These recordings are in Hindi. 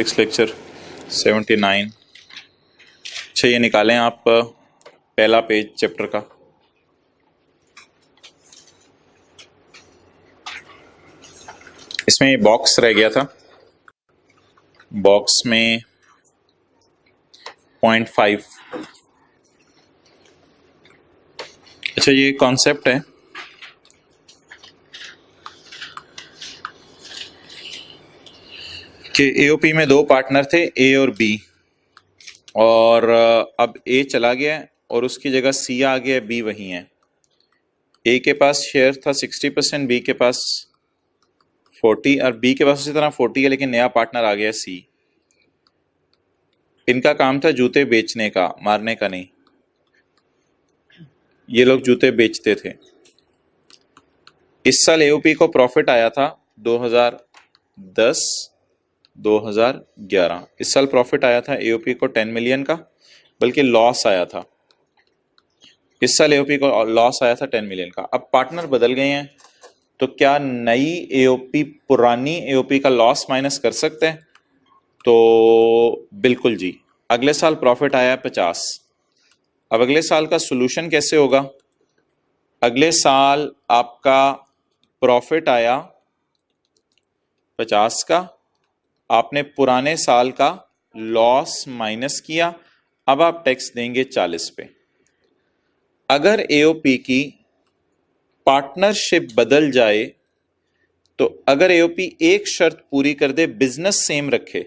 Physics lecture 79। अच्छा, ये निकालें आप पहला पेज चैप्टर का। इसमें बॉक्स रह गया था, बॉक्स में 0.5। अच्छा, ये कॉन्सेप्ट है कि एओपी में दो पार्टनर थे, ए और बी, और अब ए चला गया और उसकी जगह सी आ गया, बी वही है। ए के पास शेयर था 60%, बी के पास 40, और बी के पास उसी तरह 40 है, लेकिन नया पार्टनर आ गया सी। इनका काम था जूते बेचने का, मारने का नहीं। ये लोग जूते बेचते थे। इस साल एओपी को प्रॉफिट आया था 2010 2011। इस साल प्रॉफिट आया था एओपी को 10 मिलियन का, बल्कि लॉस आया था। इस साल एओपी को लॉस आया था 10 मिलियन का। अब पार्टनर बदल गए हैं, तो क्या नई एओपी पुरानी एओपी का लॉस माइनस कर सकते हैं? तो बिल्कुल जी। अगले साल प्रॉफिट आया 50। अब अगले साल का सोल्यूशन कैसे होगा? अगले साल आपका प्रॉफिट आया 50 का, आपने पुराने साल का लॉस माइनस किया, अब आप टैक्स देंगे 40 पे। अगर एओपी की पार्टनरशिप बदल जाए, तो अगर एओपी एक शर्त पूरी कर दे, बिजनेस सेम रखे,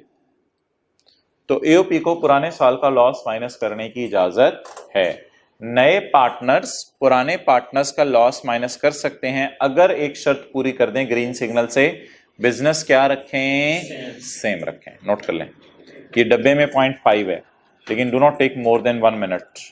तो एओपी को पुराने साल का लॉस माइनस करने की इजाजत है। नए पार्टनर्स पुराने पार्टनर्स का लॉस माइनस कर सकते हैं अगर एक शर्त पूरी कर दें ग्रीन सिग्नल से, बिजनेस क्या रखें? सेम रखें। नोट कर लें, ये डब्बे में 0.5 है, लेकिन do not take more than 1 minute.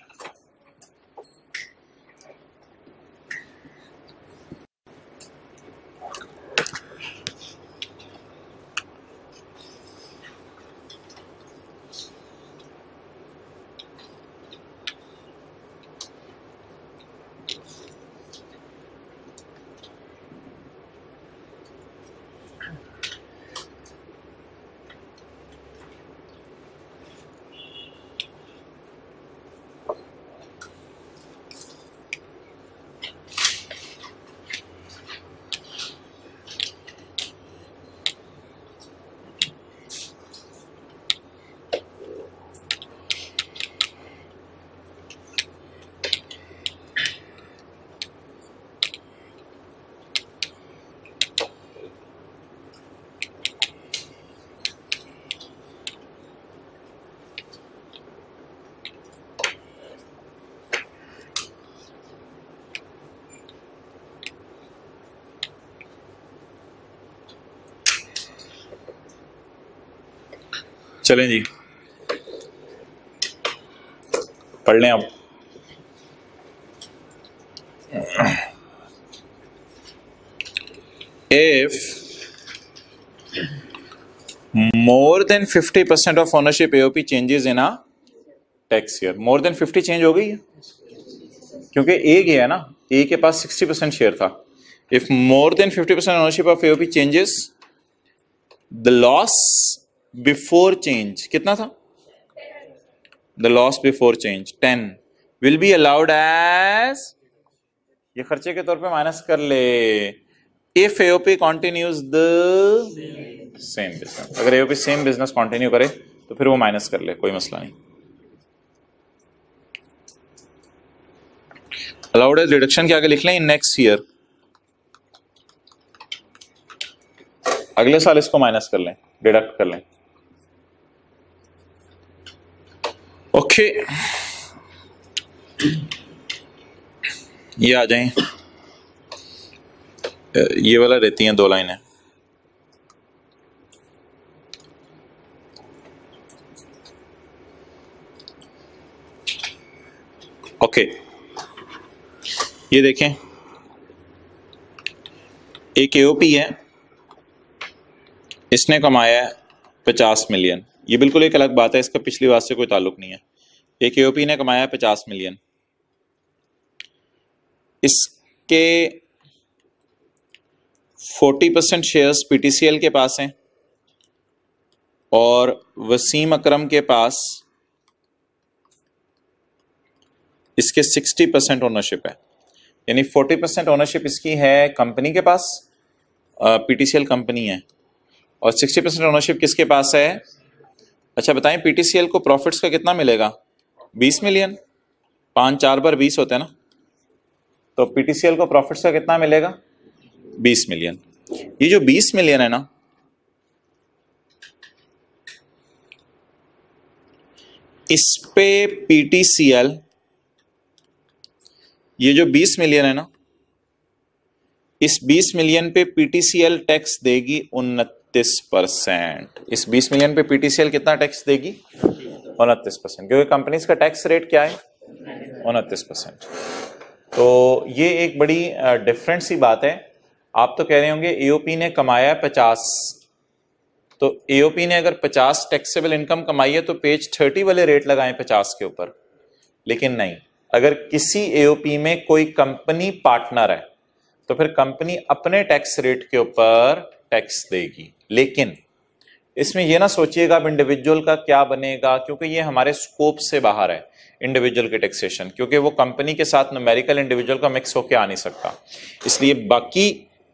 चलें जी, पढ़ लें अब। If more than 50% of ownership AOP changes in a tax year, more than 50 change हो गई है, क्योंकि ए गया ना, ए के पास 60% शेयर था। If more than 50% ownership of AOP changes, the loss before change कितना था? The loss before change 10 will be allowed as, ये खर्चे के तौर पे माइनस कर ले, if AOP continues the same business। अगर AOP सेम बिजनेस कंटिन्यू करे तो फिर वो माइनस कर ले, कोई मसला नहीं। अलाउड एज रिडक्शन के आगे लिख लें इन नेक्स्ट ईयर, अगले साल इसको माइनस कर लें, डिडक्ट कर लें। ओके, ये आ जाएं, ये वाला रहती हैं 2 लाइनें। ओके, ये देखें, एक एओपी है, इसने कमाया है 50 मिलियन। ये बिल्कुल एक अलग बात है, इसका पिछली बात से कोई ताल्लुक नहीं है। एक एओपी ने कमाया 50 मिलियन, इसके 40% शेयर्स पीटीसीएल के पास हैं और वसीम अकरम के पास इसके 60% ओनरशिप है, यानी 40% ओनरशिप इसकी है कंपनी के पास, पीटीसीएल कंपनी है, और 60% ओनरशिप किसके पास है? अच्छा बताएं, पीटीसीएल को प्रॉफिट्स का कितना मिलेगा? 20 मिलियन, 5 4 बार 20 होते हैं ना, तो पीटीसीएल को प्रॉफिट्स का कितना मिलेगा? 20 मिलियन। ये जो 20 मिलियन है ना, इस पे पीटीसीएल, ये जो 20 मिलियन है ना, इस 20 मिलियन पे पीटीसीएल टैक्स देगी 29%। इस 20 मिलियन पे पीटीसीएल कितना टैक्स देगी? 29%, क्योंकि कंपनीज का टैक्स रेट क्या है? 29%। तो ये एक बड़ी डिफरेंट सी बात है। आप तो कह रहे होंगे एओपी ने कमाया 50, तो एओपी ने अगर 50 टैक्सेबल इनकम कमाई है तो पेज 30 वाले रेट लगाएं 50 के ऊपर, लेकिन नहीं, अगर किसी एओपी में कोई कंपनी पार्टनर है तो फिर कंपनी अपने टैक्स रेट के ऊपर टैक्स देगी। लेकिन इसमें यह ना सोचिएगा अब इंडिविजुअल का क्या बनेगा, क्योंकि ये हमारे स्कोप से बाहर है इंडिविजुअल के टैक्सेशन, क्योंकि वो कंपनी के साथ न्यूमेरिकल इंडिविजुअल का मिक्स होकर आ नहीं सकता। इसलिए बाकी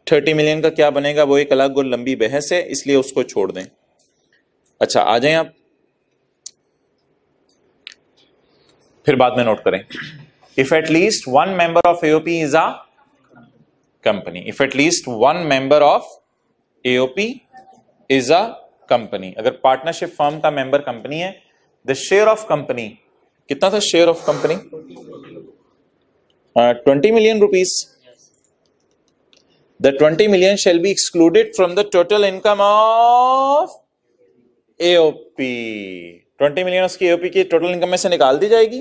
30 मिलियन का क्या बनेगा वो एक अलग और लंबी बहस है, इसलिए उसको छोड़ दें। अच्छा आ जाएं आप, फिर बाद में नोट करें। If at least one member of AOP is a company, if at least one member of AOP is a company, अगर पार्टनरशिप फर्म का मेंबर कंपनी है, द शेयर ऑफ कंपनी कितना था? Share of company 20 million rupees. The 20 million shall be excluded from the total income of AOP. 20 million उसकी AOP की टोटल इनकम में से निकाल दी जाएगी।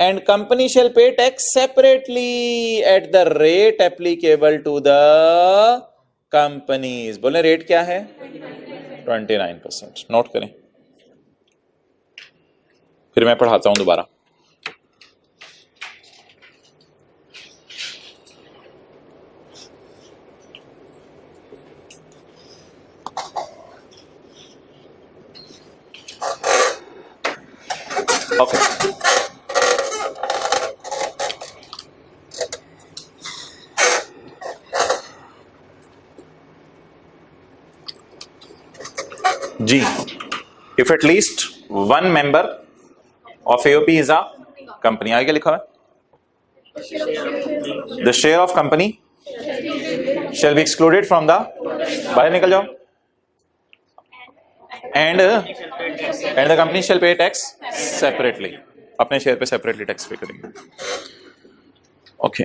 And company shall pay tax separately at the rate applicable to the companies. बोले रेट क्या है? 29%। नोट करें, फिर मैं पढ़ाता हूं दोबारा। Okay. जी, if at least one member of AOP is a company, आगे क्या लिखा है? The share of company shall be excluded from the, बाहर निकल जाओ, and the company shall pay tax separately, अपने शेयर पे सेपरेटली टैक्स पे करेंगे। ओके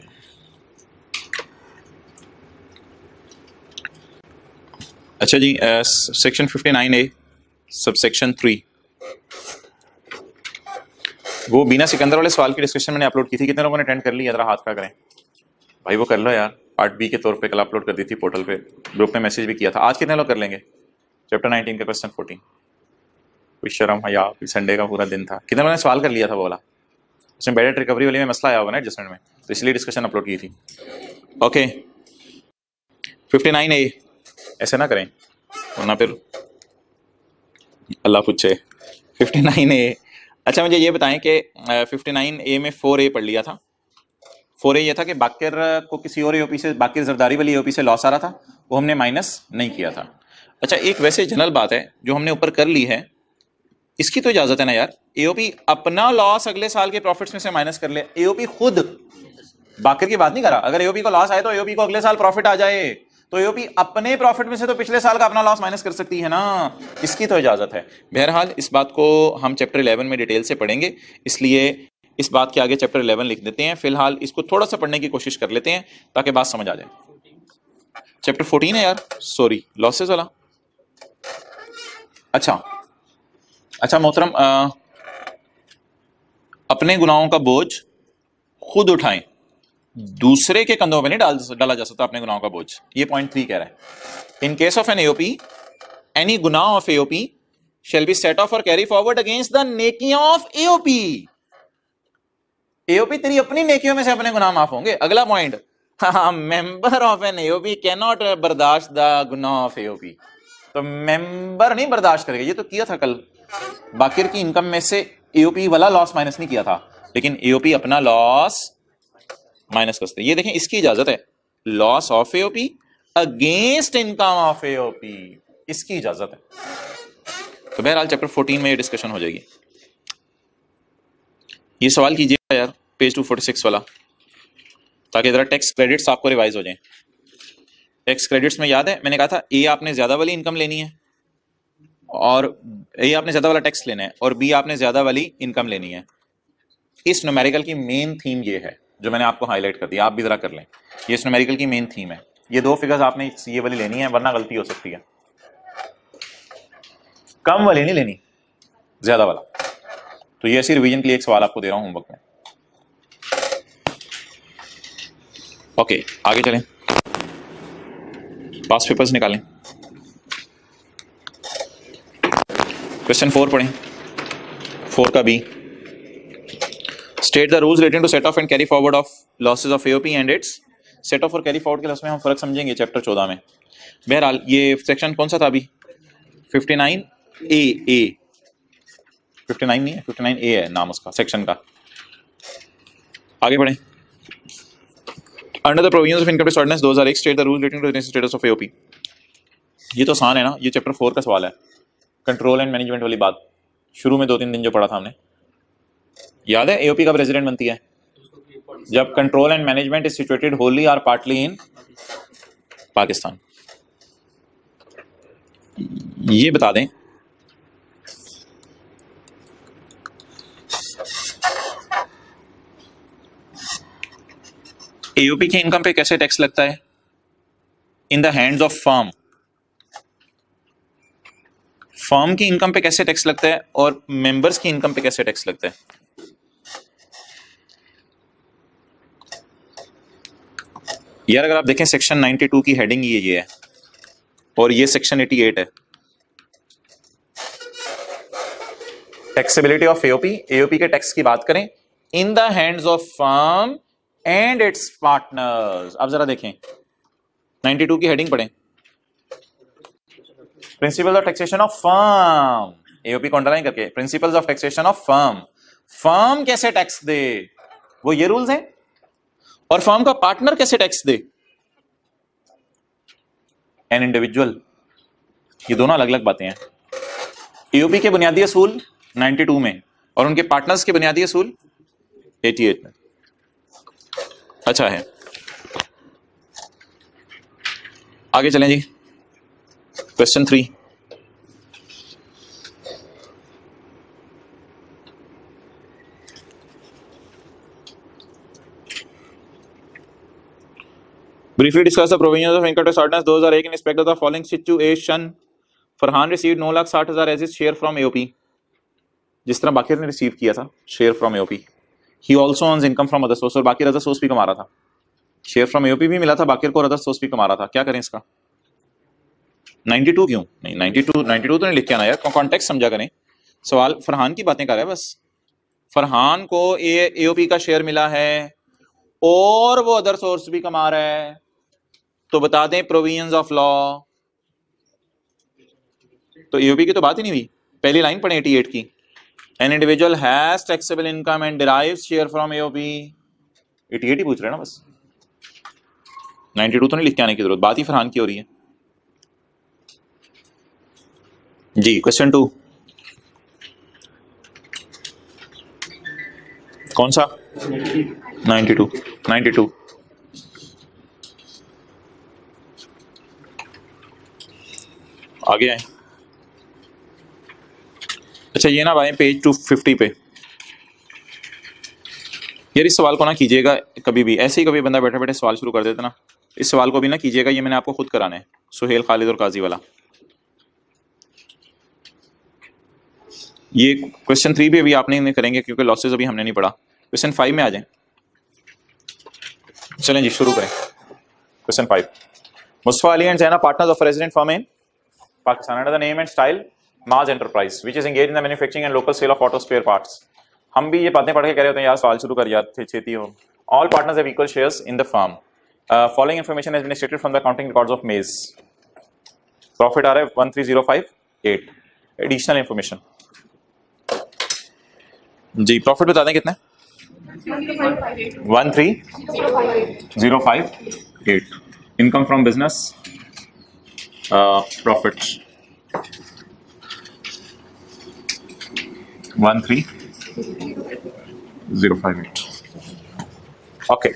अच्छा जी, सेक्शन 59A सबसेक्शन 3, वो बीना सिकंदर वाले सवाल की डिस्कशन मैंने अपलोड की थी, कितने लोगों ने अटेंड कर लिया? जरा हाथ का करें भाई, वो कर लो यार, पार्ट बी के तौर पे कल अपलोड कर दी थी पोर्टल पे, ग्रुप में मैसेज भी किया था। आज कितने लोग कर लेंगे चैप्टर 19 का क्वेश्चन 14? कोई शर्म है यार, संडे का पूरा दिन था, कितने लोगों ने सवाल कर लिया था वो वाला? उसमें बेडेड रिकवरी वाली में मसला आया होगा ना एडजस्टमेंट में, तो इसलिए डिस्कशन अपलोड की थी। ओके 59A ऐसे ना करें वरना फिर अल्लाह पूछे। 59A, अच्छा मुझे ये बताएं कि 59A में 4A पढ़ लिया था। 4A ये था कि बाकिर को किसी और एओपी से, बाकिर जरदारी वाली एओपी से लॉस आ रहा था, वो हमने माइनस नहीं किया था। अच्छा एक वैसे जनरल बात है जो हमने ऊपर कर ली है, इसकी तो इजाजत है ना यार, एओपी अपना लॉस अगले साल के प्रॉफिट्स में से माइनस कर ले। एओपी खुद, बाकिर की बात नहीं कर रहा, अगर एओपी को लॉस आए तो एओपी को अगले साल प्रॉफिट आ जाए, तो एओपी अपने प्रॉफिट में से तो पिछले साल का अपना लॉस माइनस कर सकती है ना, इसकी तो इजाजत है। बहरहाल इस बात को हम चैप्टर 11 में डिटेल से पढ़ेंगे, इसलिए इस बात के आगे चैप्टर 11 लिख देते हैं। फिलहाल इसको थोड़ा सा पढ़ने की कोशिश कर लेते हैं ताकि बात समझ आ जाए। चैप्टर 14 है यार, सॉरी लॉसेस वाला। अच्छा मोहतरम, अपने गुनाहों का बोझ खुद उठाएं, दूसरे के कंधों पे नहीं डाला जा सकता अपने गुनाहों का बोझ। ये पॉइंट 3 कह रहा है। In case of an AOP, any गुनाह of AOP shall be set off or carry forward against the नेकियां ऑफ एओपी। एओपी तेरी अपनी नेकियों में से अपने गुनाह माफ होंगे। अगला point, member of an AOP can not बर्दाश्त द गुनाह ऑफ एओपी। तो मेंबर नहीं बर्दाश्त करेगा। ये तो किया था कल, बाकिर की इनकम में से एओपी वाला लॉस माइनस नहीं किया था, लेकिन एओपी अपना लॉस माइनस करते। ये देखें, इसकी इजाजत है, loss of AOP against income of AOP, इसकी इजाजत है। तो बहरहाल चैप्टर 14 में ये डिस्कशन हो जाएगी। ये सवाल कीजिएगा यार पेज 246 वाला, ताकि जरा टैक्स क्रेडिट्स आपको रिवाइज हो जाए। टैक्स क्रेडिट्स में याद है मैंने कहा था ए आपने ज्यादा वाली इनकम लेनी है, और ए आपने ज्यादा वाला टैक्स लेना है, और बी आपने ज्यादा वाली इनकम लेनी है। इस न्यूमेरिकल की मेन थीम ये है जो मैंने आपको हाईलाइट कर दिया, आप भी जरा कर लें। ये इस न्यूमेरिकल की मेन थीम है। ये दो फिगर्स आपने ये वाली लेनी है, वरना गलती हो सकती है। कम वाली नहीं लेनी, ज्यादा वाला। तो ये ऐसी रिवीजन के लिए एक सवाल आपको दे रहा हूं होमवर्क में। ओके, आगे चलें, पास पेपर्स निकालें। क्वेश्चन 4 पढ़ें, 4 का B. State the rules relating to set off and carry forward of losses of AOP and its. Set off और कैरी फॉरवर्ड के लॉस में हम फर्क समझेंगे चैप्टर 14 में। बहरहाल ये सेक्शन कौन सा था अभी? 59 ए। 59 नहीं है, 59 ए है नाम उसका, सेक्शन का। आगे बढ़ें। Under the provisions of income tax ordinance 2001 state the rules relating to status of AOP. ये तो आसान है ना, ये चैप्टर 4 का सवाल है। कंट्रोल एंड मैनेजमेंट वाली बात शुरू में 2-3 दिन जो पढ़ा था हमने, याद है? एओपी का प्रेसिडेंट बनती है जब control and management is situated Holi और पार्टली इन पाकिस्तान। ये बता दें, एओपी की इनकम पे कैसे टैक्स लगता है in the hands of firm. Firm की इनकम पे कैसे टैक्स लगता है और मेंबर्स की इनकम पे कैसे टैक्स लगता है। यार अगर आप देखें सेक्शन 92 की हेडिंग ये है, और ये सेक्शन 88 है। टैक्सेबिलिटी ऑफ एओपी, एओपी के टैक्स की बात करें in the hands of firm and it's partners. अब जरा देखें 92 की हेडिंग पढ़ें, principles of taxation of firm, AOP को अंडरलाइन करके, principles of taxation of firm. Firm कैसे टैक्स दे, वो ये रूल्स हैं। और फर्म का पार्टनर कैसे टैक्स दे, एन इंडिविजुअल। ये दोनों अलग अलग बातें हैं। एओपी के बुनियादी असूल 92 में, और उनके पार्टनर्स के बुनियादी असूल 88 में। अच्छा है, आगे चलें जी। Question 3, briefly discuss the provisions of income tax ordinance 2001 in respect of the following situation. Farhan received 9,60,000 as his share from AOP, जिस तरह बाकिर ने रिसीव किया था share from AOP. He also earns income from other source, और बाकिर अदर सोर्स भी कमा रहा था। शेयर फ्रॉम एओपी भी मिला था बाकिर को, और अदर सोर्स भी कमा रहा था। क्या करें इसका? 92 क्यों नहीं? 92 तो नहीं लिख के आना यार, कॉन्टेक्स्ट समझा करें। सवाल फरहान की बातें कर रहा है बस। फरहान को एओपी का शेयर मिला है और वो अदर सोर्स भी कमा रहा है, तो बता दें प्रोविजंस ऑफ लॉ। तो एओपी की तो बात ही नहीं हुई। पहली लाइन पढ़े 88 की, an individual has taxable income and derives share from AOP. 88 ही पूछ रहे हैं ना बस, 92 तो नहीं लिख के आने की जरूरत, बात ही फरहान की हो रही है जी। क्वेश्चन 2 कौन सा? 92 आगे आए। अच्छा ये ना भाई पेज 250 पे। यार इस सवाल को ना कीजिएगा कभी भी, ऐसे ही कभी बंदा बैठे बैठे सवाल शुरू कर देता ना, इस सवाल को भी ना कीजिएगा। ये मैंने आपको खुद कराना है, सुहेल खालिद और काजी वाला। ये क्वेश्चन 3 भी अभी आपने नहीं करेंगे क्योंकि लॉसेस अभी हमने नहीं पढ़ा। क्वेश्चन 5 में आ जाए। चलें जी शुरू करें। Question 5, Mustafa Ali and Zaina partners of resident firm in Pakistan under the name and style Maaz enterprise which is engaged in the manufacturing and local sale of auto spare parts. हम भी ये बातें पढ़ के कह रहे होते हैं यार सवाल शुरू कर यार छेती हो। All partners have equal shares in the firm. Following information has been stated from the accounting records of Maaz. Profit आ रहा है 13058। एडिशनल इंफॉर्मेशन जी, प्रॉफिट बता दें कितना? 13058। Income from business profit 13058। Okay,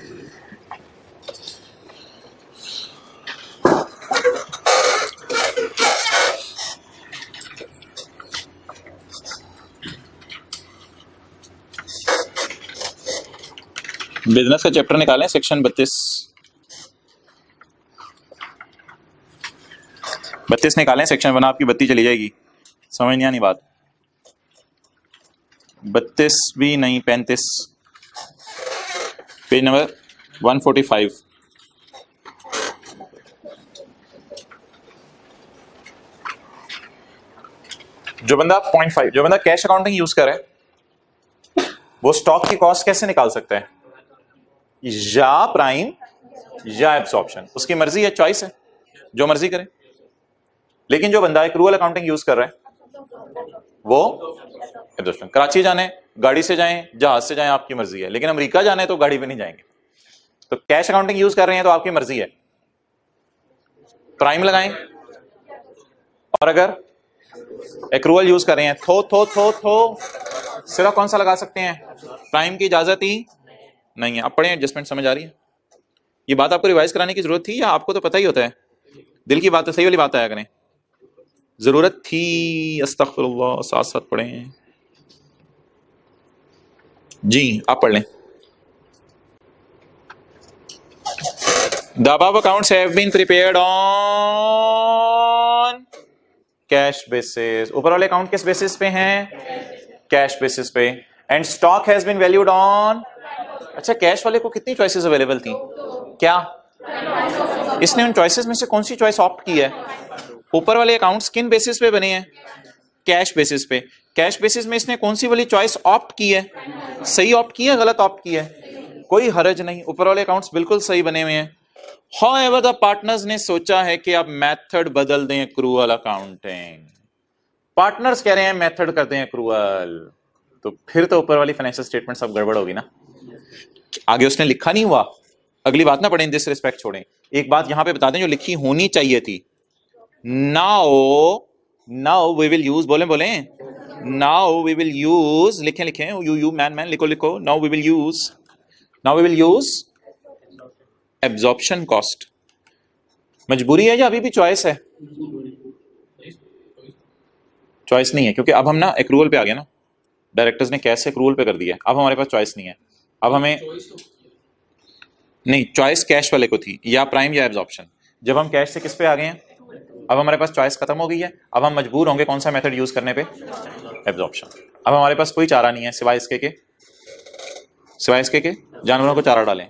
business का चैप्टर निकालें, सेक्शन 32 निकालें, सेक्शन 1 आपकी 32 चली जाएगी, समझ नहीं आनी बात। 32 भी नहीं, 35, पेज नंबर 145। जो बंदा कैश अकाउंटिंग यूज करे वो स्टॉक की कॉस्ट कैसे निकाल सकता है? या प्राइम या एब्सॉर्प्शन, उसकी मर्जी है, चॉइस है, जो मर्जी करे। लेकिन जो बंदा एक्रूअल अकाउंटिंग यूज कर रहा है वो एब्सॉर्प्शन। कराची जाने गाड़ी से जाएं, जहाज से जाएं, आपकी मर्जी है, लेकिन अमेरिका जाने तो गाड़ी पे नहीं जाएंगे। तो कैश अकाउंटिंग यूज कर रहे हैं तो आपकी मर्जी है, प्राइम लगाएं। और अगर एक्रूअल यूज कर रहे हैं थो सिर्फ कौन सा लगा सकते हैं? प्राइम की इजाजत ही नहीं है। अब पढ़े, एडजस्टमेंट समझ आ रही है? ये बात आपको रिवाइज कराने की जरूरत थी या आपको तो पता ही होता है? दिल की बात है, सही वाली बात आया करें। जरूरत थी, अस्तगफिरुल्लाह, साथ साथ पढ़े जी। आप पढ़ लें। The above accounts have been prepared on cash basis. ऊपर वाले अकाउंट किस बेसिस पे हैं? कैश बेसिस पे। And stock has been valued on. अच्छा, कैश वाले को कितनी चॉइसेस अवेलेबल थी? क्या इसने उन चॉइसेस में से कौन सी चॉइस ऑप्ट की है? ऊपर वाले अकाउंट्स किन बेसिस पे बने हैं? कैश बेसिस पे। कैश बेसिस में इसने कौन सी वाली चॉइस ऑप्ट की है? सही ऑप्ट की है, गलत ऑप्ट की है? कोई हरज नहीं, ऊपर वाले अकाउंट्स बिल्कुल सही बने हुए हैं। However, the पार्टनर्स ने सोचा है कि आप मेथड बदल दें, एक्रूअल अकाउंटिंग। पार्टनर्स कह रहे हैं मेथड कर दें एक्रूअल, तो फिर तो ऊपर वाली फाइनेंशियल स्टेटमेंट सब गड़बड़ होगी ना। आगे उसने लिखा नहीं हुआ, अगली बात ना पढ़ें, दिस रिस्पेक्ट छोड़ें। एक बात यहां पे बता दें जो लिखी होनी चाहिए थी। नाउ वी विल यूज, बोले नाउ वी विल यूज, लिखें यू मैन लिखो। Now we will use absorption cost. मजबूरी है या अभी भी चॉइस है? चॉइस नहीं है, क्योंकि अब हम ना एक्रूअल पे आ गए ना, डायरेक्टर्स ने कैश एक्रूअल पे कर दिया। अब हमारे पास चॉइस नहीं है। अब हमें नहीं, चॉइस कैश वाले को थी, या प्राइम या एब्जॉर्प्शन। जब हम कैश से किस पे आ गए हैं, अब हमारे पास चॉइस खत्म हो गई है। अब हम मजबूर होंगे कौन सा मेथड यूज करने पे? एब्जॉर्प्शन। अब हमारे पास कोई चारा नहीं है सिवाय इसके के जानवरों को चारा डालें।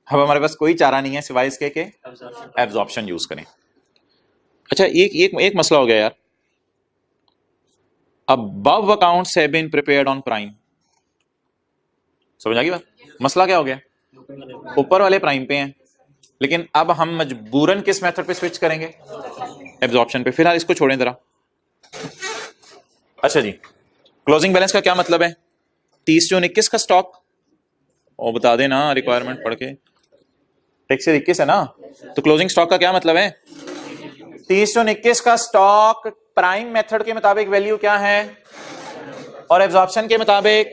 अब हमारे पास कोई चारा नहीं है सिवाय इसके के एब्जॉर्प्शन यूज करें। अच्छा, एक मसला हो गया यार। Above accounts have been prepared on prime। समझ आ गई बात? मसला क्या हो गया? ऊपर वाले प्राइम पे हैं, लेकिन अब हम मजबूरन किस मेथड पे स्विच करेंगे? एब्जॉर्प्शन पे। फिलहाल इसको छोड़ें जरा। अच्छा जी, क्लोजिंग बैलेंस का क्या मतलब है? 30 जून 21 का स्टॉक, और बता देना रिक्वायरमेंट पढ़ के। टैक्स 21 है ना, तो क्लोजिंग स्टॉक का क्या मतलब है? 30 जून 21 का स्टॉक प्राइम मेथड के मुताबिक वैल्यू क्या है, और एब्जॉर्प्शन के मुताबिक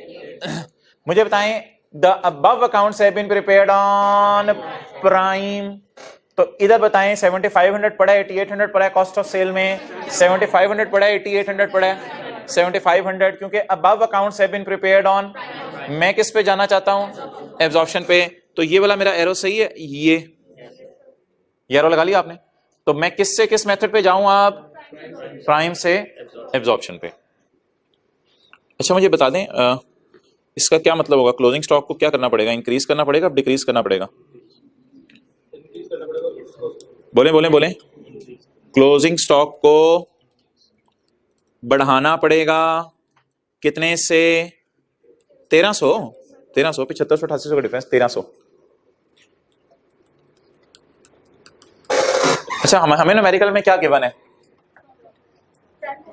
मुझे बताएं। The above accounts have been prepared on prime, तो इधर बताएं 7500 पड़ा है, 8800 पड़ा है कॉस्ट ऑफ सेल में। 7500 पड़ा है, 8800 पड़ा है, 7500, क्योंकि above accounts have been prepared on. मैं किस पे जाना चाहता हूं? एब्जॉर्प्शन पे। तो ये वाला मेरा एरो सही है, ये एरो लगा लिया आपने। तो मैं किस से किस मेथड पे जाऊं? आप प्राइम से एब्जॉर्प्शन पे। अच्छा, मुझे बता दें इसका क्या मतलब होगा? क्लोजिंग स्टॉक को क्या करना पड़ेगा? इंक्रीज करना पड़ेगा, डिक्रीज करना पड़ेगा? बोले क्लोजिंग स्टॉक को बढ़ाना पड़ेगा कितने से? 1300, 7500, 8800 का डिफरेंस 1300। अच्छा, हमें न्यूमेरिकल में क्या गिवन है?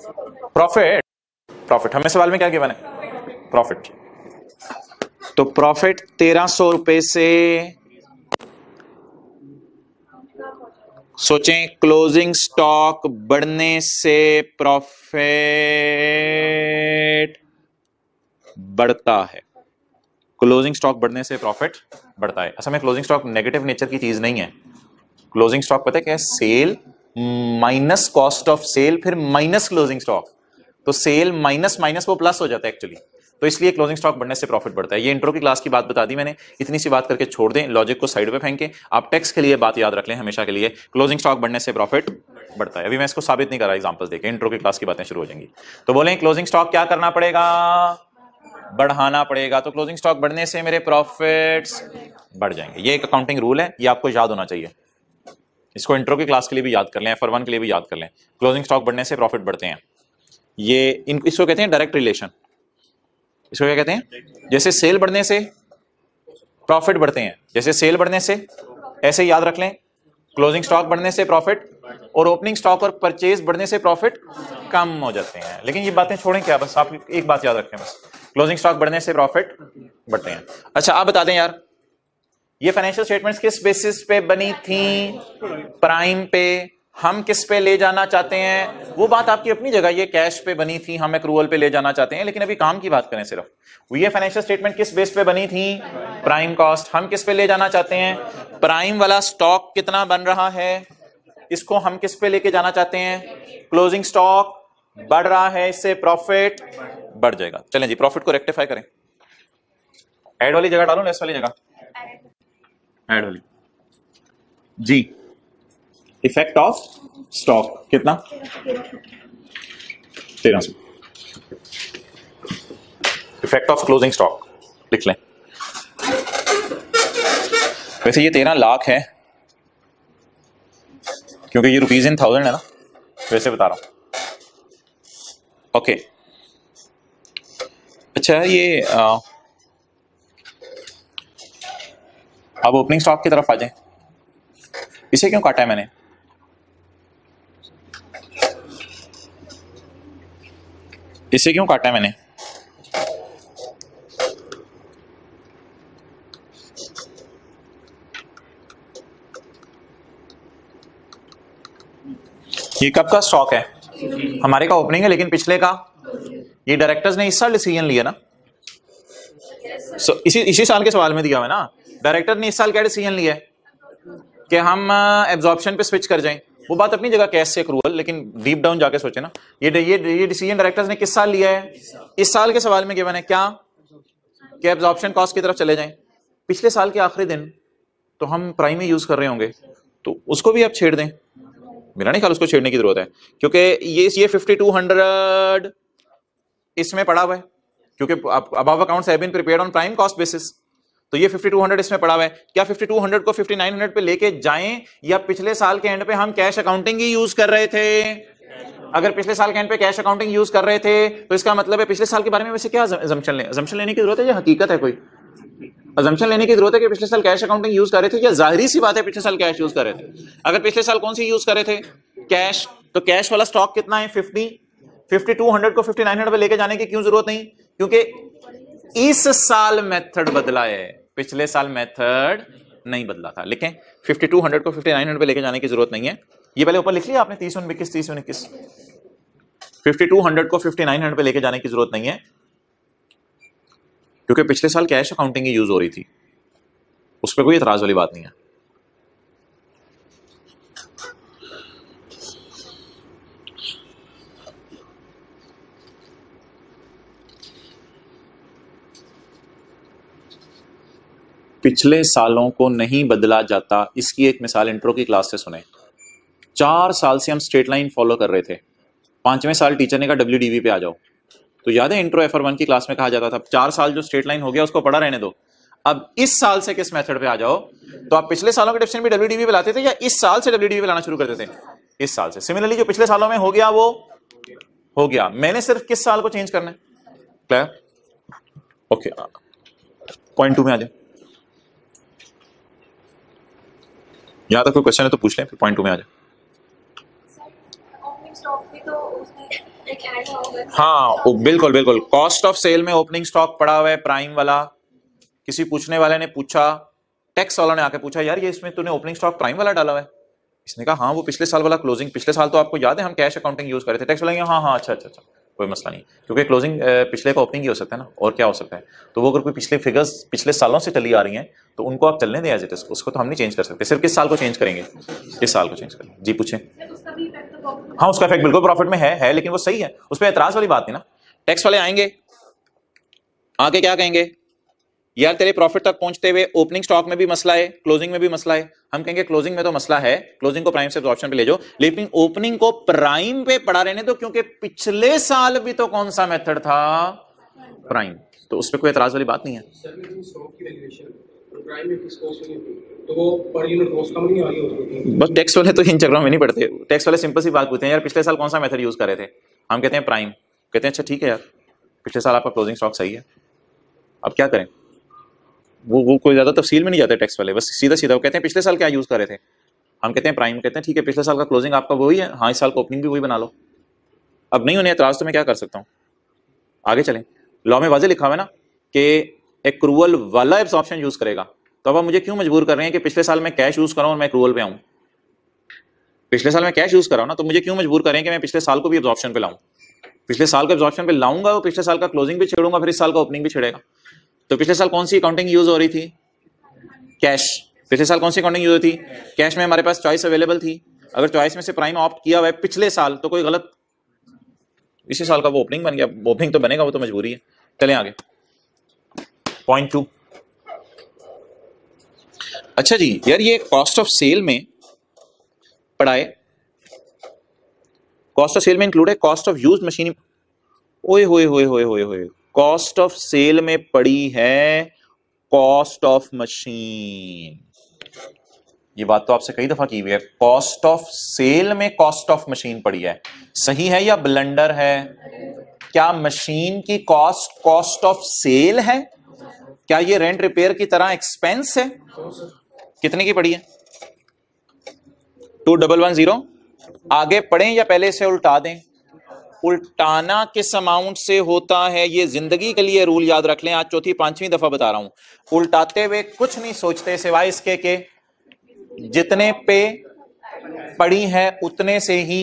प्रॉफिट, प्रॉफिट हमें सवाल में क्या गिवन है? प्रॉफिट। तो प्रॉफिट 1300 रुपए से, सोचें क्लोजिंग स्टॉक बढ़ने से प्रॉफिट बढ़ता है। क्लोजिंग स्टॉक बढ़ने से प्रॉफिट बढ़ता है। असल में क्लोजिंग स्टॉक नेगेटिव नेचर की चीज नहीं है। क्लोजिंग स्टॉक पता है क्या है? Sale minus cost of sale फिर माइनस क्लोजिंग स्टॉक। तो सेल माइनस माइनस वो प्लस हो जाता है एक्चुअली। तो इसलिए क्लोजिंग स्टॉक बढ़ने से प्रॉफिट बढ़ता है। ये इंट्रो की क्लास की बात बता दी मैंने, इतनी सी बात करके छोड़ दें, लॉजिक को साइड पे फेंकें। आप टेक्स्ट के लिए बात याद रख लें हमेशा के लिए, क्लोजिंग स्टॉक बढ़ने से प्रॉफिट बढ़ता है। अभी मैं इसको साबित नहीं कर रहा, एग्जांपल्स देखें, इंट्रो की क्लास की बातें शुरू हो जाएंगी। तो बोलें क्लोजिंग स्टॉक क्या करना पड़ेगा? बढ़ाना पड़ेगा। तो क्लोजिंग स्टॉक बढ़ने से मेरे प्रॉफिट्स बढ़ जाएंगे। ये एक अकाउंटिंग रूल है, ये आपको याद होना चाहिए। इसको इंट्रो की क्लास के लिए भी याद कर लें, F1 के लिए भी याद कर लें। क्लोजिंग स्टॉक बढ़ने से प्रॉफिट बढ़ते हैं। ये इसको कहते हैं डायरेक्ट रिलेशन। इसको क्या कहते हैं? जैसे सेल बढ़ने से प्रॉफिट बढ़ते हैं, जैसे सेल बढ़ने से, ऐसे याद रख लें क्लोजिंग स्टॉक बढ़ने से प्रॉफिट और ओपनिंग स्टॉक और परचेज बढ़ने से प्रॉफिट कम हो जाते हैं। लेकिन ये बातें छोड़ें क्या, बस आप एक बात याद रखें, बस क्लोजिंग स्टॉक बढ़ने से प्रॉफिट बढ़ते हैं। अच्छा आप बता दें यार, ये फाइनेंशियल स्टेटमेंट्स किस बेसिस पे बनी थी? प्राइम पे। हम किस पे ले जाना चाहते हैं? वो बात आपकी अपनी जगह, ये कैश पे बनी थी, हम एक्रूवल पे ले जाना चाहते हैं। लेकिन अभी काम की बात करें सिर्फ, ये फाइनेंशियल स्टेटमेंट किस बेस पे बनी थी? Prime cost. हम किस पे ले जाना चाहते हैं? प्राइम वाला स्टॉक कितना बन रहा है, इसको हम किस पे लेके जाना चाहते हैं? क्लोजिंग स्टॉक बढ़ रहा है, इससे प्रॉफिट बढ़ जाएगा। चलें जी, प्रॉफिट को रेक्टिफाई करें। ऐड वाली जगह डालो, लेस वाली जगह ऐड वाली जी। इफेक्ट ऑफ स्टॉक कितना? 1300। इफेक्ट ऑफ क्लोजिंग स्टॉक लिख लें। वैसे ये 13 लाख है, क्योंकि ये रुपीज इन थाउजेंड है ना, वैसे बता रहा हूं। ओके अच्छा, ये अब ओपनिंग स्टॉक की तरफ आ जाए। इसे क्यों काटा है मैंने? इसे क्यों काटा है मैंने? ये कब का स्टॉक है? हमारे का ओपनिंग है, लेकिन पिछले का ये डायरेक्टर्स ने इस साल डिसीजन लिया ना। इसी साल के सवाल में दिया हुआ है ना, डायरेक्टर ने इस साल क्या डिसीजन लिया है कि हम एब्जॉर्प्शन पे स्विच कर जाएं। वो बात अपनी जगह कैश से एक्रूवल, लेकिन डीप डाउन जाके सोचे ना, ये डिसीजन डायरेक्टर्स ने किस साल लिया है? इस साल के सवाल में गिवन है क्या कि एब्जॉर्प्शन कॉस्ट की तरफ चले जाएं। पिछले साल के आखिरी दिन तो हम प्राइम ही यूज कर रहे होंगे, तो उसको भी आप छेड़ दें। मेरा नहीं ख्याल उसको छेड़ने की जरूरत है, क्योंकि ये 5200 इसमें पड़ा हुआ है, क्योंकि above accounts have been prepared on prime cost basis. तो ये 5200 इसमें पड़ा हुआ है। क्या 5200 को 5900 पे लेके जाएं, या पिछले साल के एंड पे हम कैश अकाउंटिंग ही यूज कर रहे थे? अगर पिछले साल के एंड पे कैश अकाउंटिंग यूज कर रहे थे, तो इसका मतलब है पिछले साल के बारे में वैसे क्या अजम्पशन लेने की जरूरत है, या हकीकत है कोई अजम्पशन लेने की जरूरत है कि पिछले साल कैश अकाउंटिंग यूज कर रहे थे, या जाहिर सी बात है पिछले साल कैश यूज कर रहे थे? अगर पिछले साल कौन सी यूज कर रहे थे? कैश। तो कैश वाला स्टॉक कितना है? 5200 को 5900 पे लेके जाने की क्यों जरूरत नहीं? क्योंकि इस साल मेथड बदला है, पिछले साल मेथड नहीं बदला था। लिखें 5200 को 5900 पे लेके जाने की जरूरत नहीं है। ये पहले ऊपर लिख लिया आपने, 3021 3021। 5200 को 5900 पे लेके जाने की जरूरत नहीं है, क्योंकि पिछले साल कैश अकाउंटिंग ही यूज हो रही थी, उस पर कोई एतराज वाली बात नहीं है। पिछले सालों को नहीं बदला जाता, इसकी एक मिसाल इंट्रो की क्लास से सुने। 4 साल से हम स्ट्रेट लाइन फॉलो कर रहे थे, 5वें साल टीचर ने कहा WDV पे आ जाओ। तो याद है इंट्रो F1 की क्लास में कहा जाता था 4 साल जो स्ट्रेट लाइन हो गया उसको पढ़ा रहने दो, अब इस साल से किस मेथड पे आ जाओ। तो आप पिछले सालों के डिफिनेशन भी WDV पे लाते थे, या इस साल से WDV पे लाना शुरू करते थे? इस साल से। सिमिलरली जो पिछले सालों में हो गया वो हो गया, मैंने सिर्फ किस साल को चेंज करना है। क्लियर? ओके, पॉइंट 2 में आ जाए। यहां तक कोई क्वेश्चन है तो पूछ लें, फिर पॉइंट 2 में आ जाए। ओपनिंग स्टॉक भी तो उसने हाँ बिल्कुल बिल्कुल, कॉस्ट ऑफ सेल में ओपनिंग स्टॉक पड़ा हुआ है प्राइम वाला। किसी पूछने वाले ने पूछा, टैक्स वालों ने आके पूछा, यार ये इसमें तूने ओपनिंग स्टॉक प्राइम वाला डाला हुआ है। इसने कहा हाँ वो पिछले साल वाला क्लोजिंग, पिछले साल तो आपको याद है हम कैश अकाउंटिंग यूज कर रहे थे। टैक्स वाले हाँ हाँ अच्छा अच्छा अच्छा, कोई मसला नहीं, क्योंकि क्लोजिंग पिछले का ओपनिंग ही हो सकता है ना, और क्या हो सकता है। तो वो अगर कोई पिछले फिगर्स पिछले सालों से चली आ रही हैं तो उनको आप चलने दें एज इट इज, उसको तो हम नहीं चेंज कर सकते। सिर्फ किस साल को चेंज करेंगे, इस साल को चेंज करेंगे। जी पूछे। हाँ उसका इफेक्ट बिल्कुल प्रॉफिट में है, लेकिन वो सही है, उस पर एतराज वाली बात नहीं ना। टैक्स वाले आएंगे आगे क्या कहेंगे, यार तेरे प्रॉफिट तक पहुंचते हुए ओपनिंग स्टॉक में भी मसला है, क्लोजिंग में भी मसला है। हम कहेंगे क्लोजिंग में तो मसला है, क्लोजिंग को प्राइम से ऑप्शन पे ले जाओ, लेकिन ओपनिंग को प्राइम पे पड़ा रहने दो, क्योंकि पिछले साल भी तो कौन सा मेथड था, प्राइम। तो उस पर कोई एतराज वाली बात नहीं है। बस टैक्स वाले तो इन चक्रों में नहीं पड़ते। टैक्स वाले सिंपल सी बात पूछते हैं, यार पिछले साल कौन सा मेथड यूज कर रहे थे, हम कहते हैं प्राइम। कहते हैं अच्छा ठीक है यार, पिछले साल आपका क्लोजिंग स्टॉक सही है, अब क्या करें। वो कोई ज्यादा तफसील में नहीं जाते टैक्स वाले, बस सीधा सीधा वो कहते हैं पिछले साल क्या यूज कर रहे थे, हम कहते हैं प्राइम। कहते हैं ठीक है पिछले साल का क्लोजिंग आपका वही है, हाँ इस साल का ओपनिंग भी वही बना लो। अब नहीं होने एतराज तो मैं क्या कर सकता हूँ, आगे चलें। लॉ में वाजे लिखा हुआ है ना कि एक्रूवल वाला एब्जॉर्प्शन यूज करेगा, तो अब आप मुझे क्यों मजबूर कर रहे हैं कि पिछले साल मैं कैश यूज कर रहा हूं और मैं एक्रूवल पे आऊं। पिछले साल मैं कैश यूज कर रहा हूं ना, तो मुझे क्यों मजबूर करें कि मैं पिछले साल को भी एब्जॉर्प्शन पे लाऊं। पिछले साल का एब्जॉर्प्शन पे लाऊंगा, वो पिछले साल का क्लोजिंग भी छेड़ूंगा, फिर इस साल का ओपनिंग भी छेड़ेगा। तो पिछले साल कौन सी अकाउंटिंग यूज हो रही थी, कैश। पिछले साल कौन सी अकाउंटिंग यूज होती, कैश में हमारे पास चॉइस अवेलेबल थी। अगर चॉइस में से प्राइम ऑप्ट किया हुआ है पिछले साल तो कोई गलत, इसी साल का वो ओपनिंग बन गया, ओपनिंग तो बनेगा, वो तो मजबूरी है। चलें आगे, पॉइंट 2। अच्छा जी यार ये कॉस्ट ऑफ सेल में पड़ा है, कॉस्ट ऑफ सेल में इंक्लूड है कॉस्ट ऑफ यूज मशीन। ओए होए होए होए होए होए, कॉस्ट ऑफ सेल में पड़ी है कॉस्ट ऑफ मशीन। ये बात तो आपसे कई दफा की हुई है, कॉस्ट ऑफ सेल में कॉस्ट ऑफ मशीन पड़ी है। सही है या ब्लंडर है? क्या मशीन की कॉस्ट कॉस्ट ऑफ सेल है? क्या ये रेंट रिपेयर की तरह एक्सपेंस है? कितने की पड़ी है? 2110। आगे पढ़ें या पहले से उल्टा दें? उल्टाना किस अमाउंट से होता है ये जिंदगी के लिए रूल याद रख लें, आज चौथी पांचवी दफा बता रहा हूं। उल्टाते हुए कुछ नहीं सोचते सिवाय इसके के जितने पे पड़ी है उतने से ही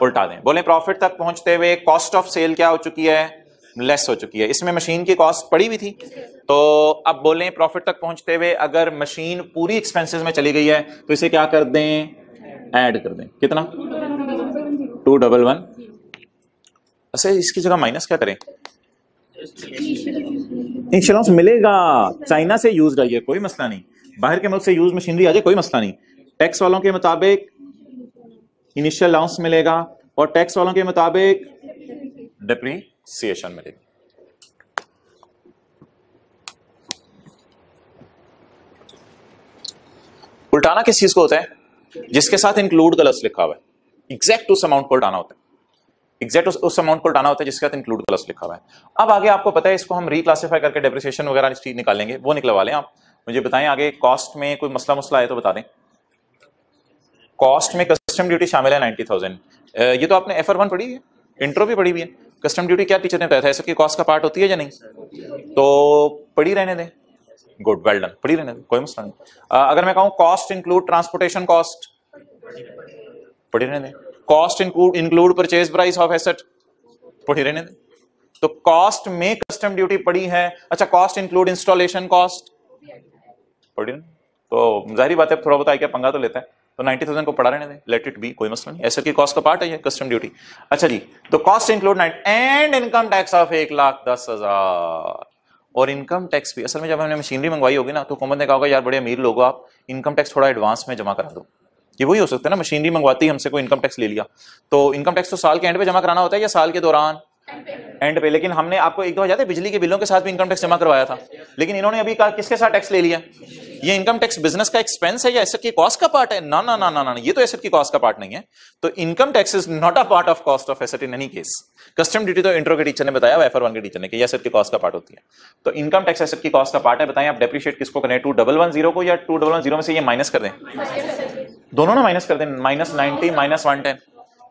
उल्टा दें। बोले प्रॉफिट तक पहुंचते हुए कॉस्ट ऑफ सेल क्या हो चुकी है, लेस हो चुकी है। इसमें मशीन की कॉस्ट पड़ी हुई थी, तो अब बोले प्रॉफिट तक पहुंचते हुए अगर मशीन पूरी एक्सपेंसेस में चली गई है तो इसे क्या कर दें, ऐड कर दें। कितना? 211। अच्छा इसकी जगह माइनस क्या करें, इंश्योरेंस मिलेगा, चाइना से यूज आई है कोई मसला नहीं, बाहर के मुल्क से यूज मशीनरी आ जाए कोई मसला नहीं। टैक्स वालों के मुताबिक इनिशियल अलाउंस मिलेगा और टैक्स वालों के मुताबिक डिप्रीसिएशन मिलेगी। उल्टाना किस चीज को होता है, जिसके साथ इंक्लूड गलत लिखा हुआ है, एग्जैक्ट उस अमाउंट को उल्टाना होता है, एग्जैक्ट उस अमाउंट को उल्टाना होता है जिसके साथ इंक्लूड प्लस लिखा हुआ है। अब आगे आपको पता है इसको हम रिक्लासिफाई करके डेप्रिसिएशन वगैरह चीज निकालेंगे, वो निकलवा लें आप। मुझे बताएं आगे कॉस्ट में कोई मसला आए तो बता दें। कॉस्ट में कस्टम ड्यूटी शामिल है 90,000। ये तो आपने FR1 पढ़ी है, इंट्रो भी पढ़ी हुई है। कस्टम ड्यूटी क्या टीचर ने बताया था, इसकी कॉस्ट का पार्ट होती है या नहीं, तो पढ़ी रहने दें। गुड, वेल डन, पढ़ी रहने दें, कोई मसला नहीं। अगर मैं कहूं कॉस्ट इंक्लूड ट्रांसपोर्टेशन कॉस्ट, पढ़ी रहने दें। Cost include purchase price of asset, पढ़ी रहने दें। तो कॉस्ट में कस्टम ड्यूटी पड़ी है। अच्छा कॉस्ट इंक्लूड इंस्टॉलेशन कॉस्ट, पढ़ी नहीं, तो जाहिर बात है थोड़ा बहुत क्या पंगा तो लेता है, तो 90,000 को पढ़ा रहने दें, लेट इट बी, कोई मसला नहीं, एसेट की कॉस्ट का पार्ट है ये कस्टम ड्यूटी। अच्छा जी, तो cost include and income tax of 1,10,000। और इनकम टैक्स भी असल में जब हमने मशीनरी मंगवाई होगी ना तो हुकूमत ने कहा होगा यार बड़े अमीर लोग आप, इनकम टैक्स थोड़ा एडवांस में जमा करा दो। ये वही हो सकता है ना, मशीनरी मंगवाती हमसे कोई इनकम टैक्स ले लिया, तो इनकम टैक्स तो साल के एंड पे जमा कराना होता है या साल के दौरान, एंड पे। लेकिन हमने आपको एक दो याद है बिजली के बिलों के साथ भी इनकम टैक्स जमा करवाया था, लेकिन इन्होंने अभी कहा किसके साथ टैक्स ले लिया। ये इनकम टैक्स बिजनेस का एक्सपेंस है या एसेट की कॉस्ट का पार्ट है? ना ना ना ना ना, ये तो एसेट की कॉस्ट का पार्ट नहीं है। तो income tax is not a part of cost of asset in any case. Custom duty तो इंट्रो के टीचर ने बताया, FR1 के टीचर ने, कि एसेट की कॉस्ट का पार्ट होती है। तो इनकम टैक्स एसेट की कॉस्ट का पार्ट है। बताएं आप डेप्रिशिएट किसको करें, 2110 को या 2110 में से ये माइनस कर दें, दोनों ना माइनस कर दें, -90 -110।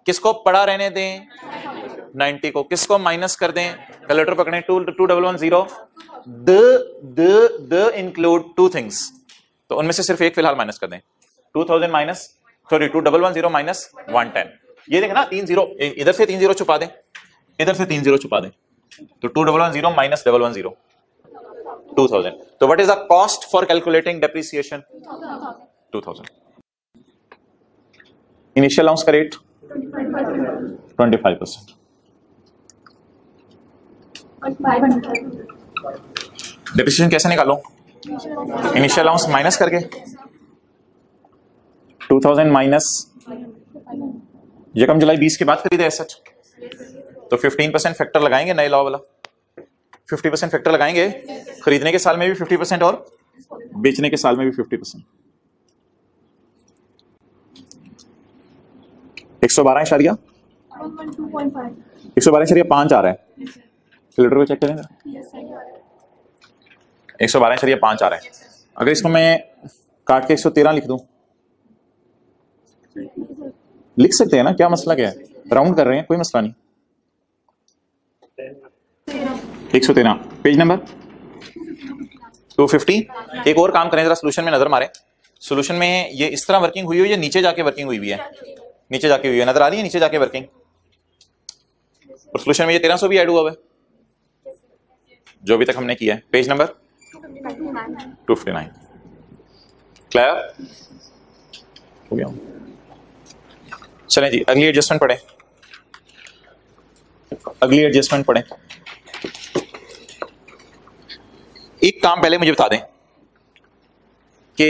किसको पड़ा रहने दें, 90 को किसको माइनस कर दें, कैलकुलेटर पकड़ें, 2110 द इंक्लूड टू थिंग्स, तो उनमें से सिर्फ एक फिलहाल माइनस कर दें, 2000 माइनस 2110 माइनस 110। ये देखें ना 3 जीरो, इधर से 3 जीरो छुपा दें, इधर से 3 जीरो छुपा दें, तो 2110 माइनस 110 2000। तो what is the cost for calculating depreciation 2000। Initial allowance का रेट 25%। डेप्रिसिएशन कैसे निकालो, इनिशियल अलाउंस माइनस करके 2000 माइनस, यकम जुलाई 20 के बाद खरीदे सच, तो 15% फैक्टर लगाएंगे, नए लॉ वाला 50% फैक्टर लगाएंगे, खरीदने के साल में भी 50% और बेचने के साल में भी 50%। 112.5 112.5 आ रहा है, कैलकुलेटर को चेक करेंगे, 112.5 आ रहा है। अगर इसको मैं काट के 113 लिख दूं, लिख सकते हैं ना, क्या मसला क्या है, राउंड कर रहे हैं, कोई मसला नहीं। 113 पेज नंबर 250। एक और काम करें, जरा सोल्यूशन में नजर मारें, सोल्यूशन में ये इस तरह वर्किंग हुई है, ये नीचे जाके वर्किंग हुई है, नीचे जाके हुई है, नजर आ रही है नीचे जाके वर्किंग, और सोल्यूशन में ये 1300 भी ऐड हुआ है जो अभी तक हमने किया है। पेज नंबर 259 क्लियर हो गया। चलें जी अगली एडजस्टमेंट पढ़ें, अगली एडजस्टमेंट पढ़ें। एक काम पहले मुझे बता दें कि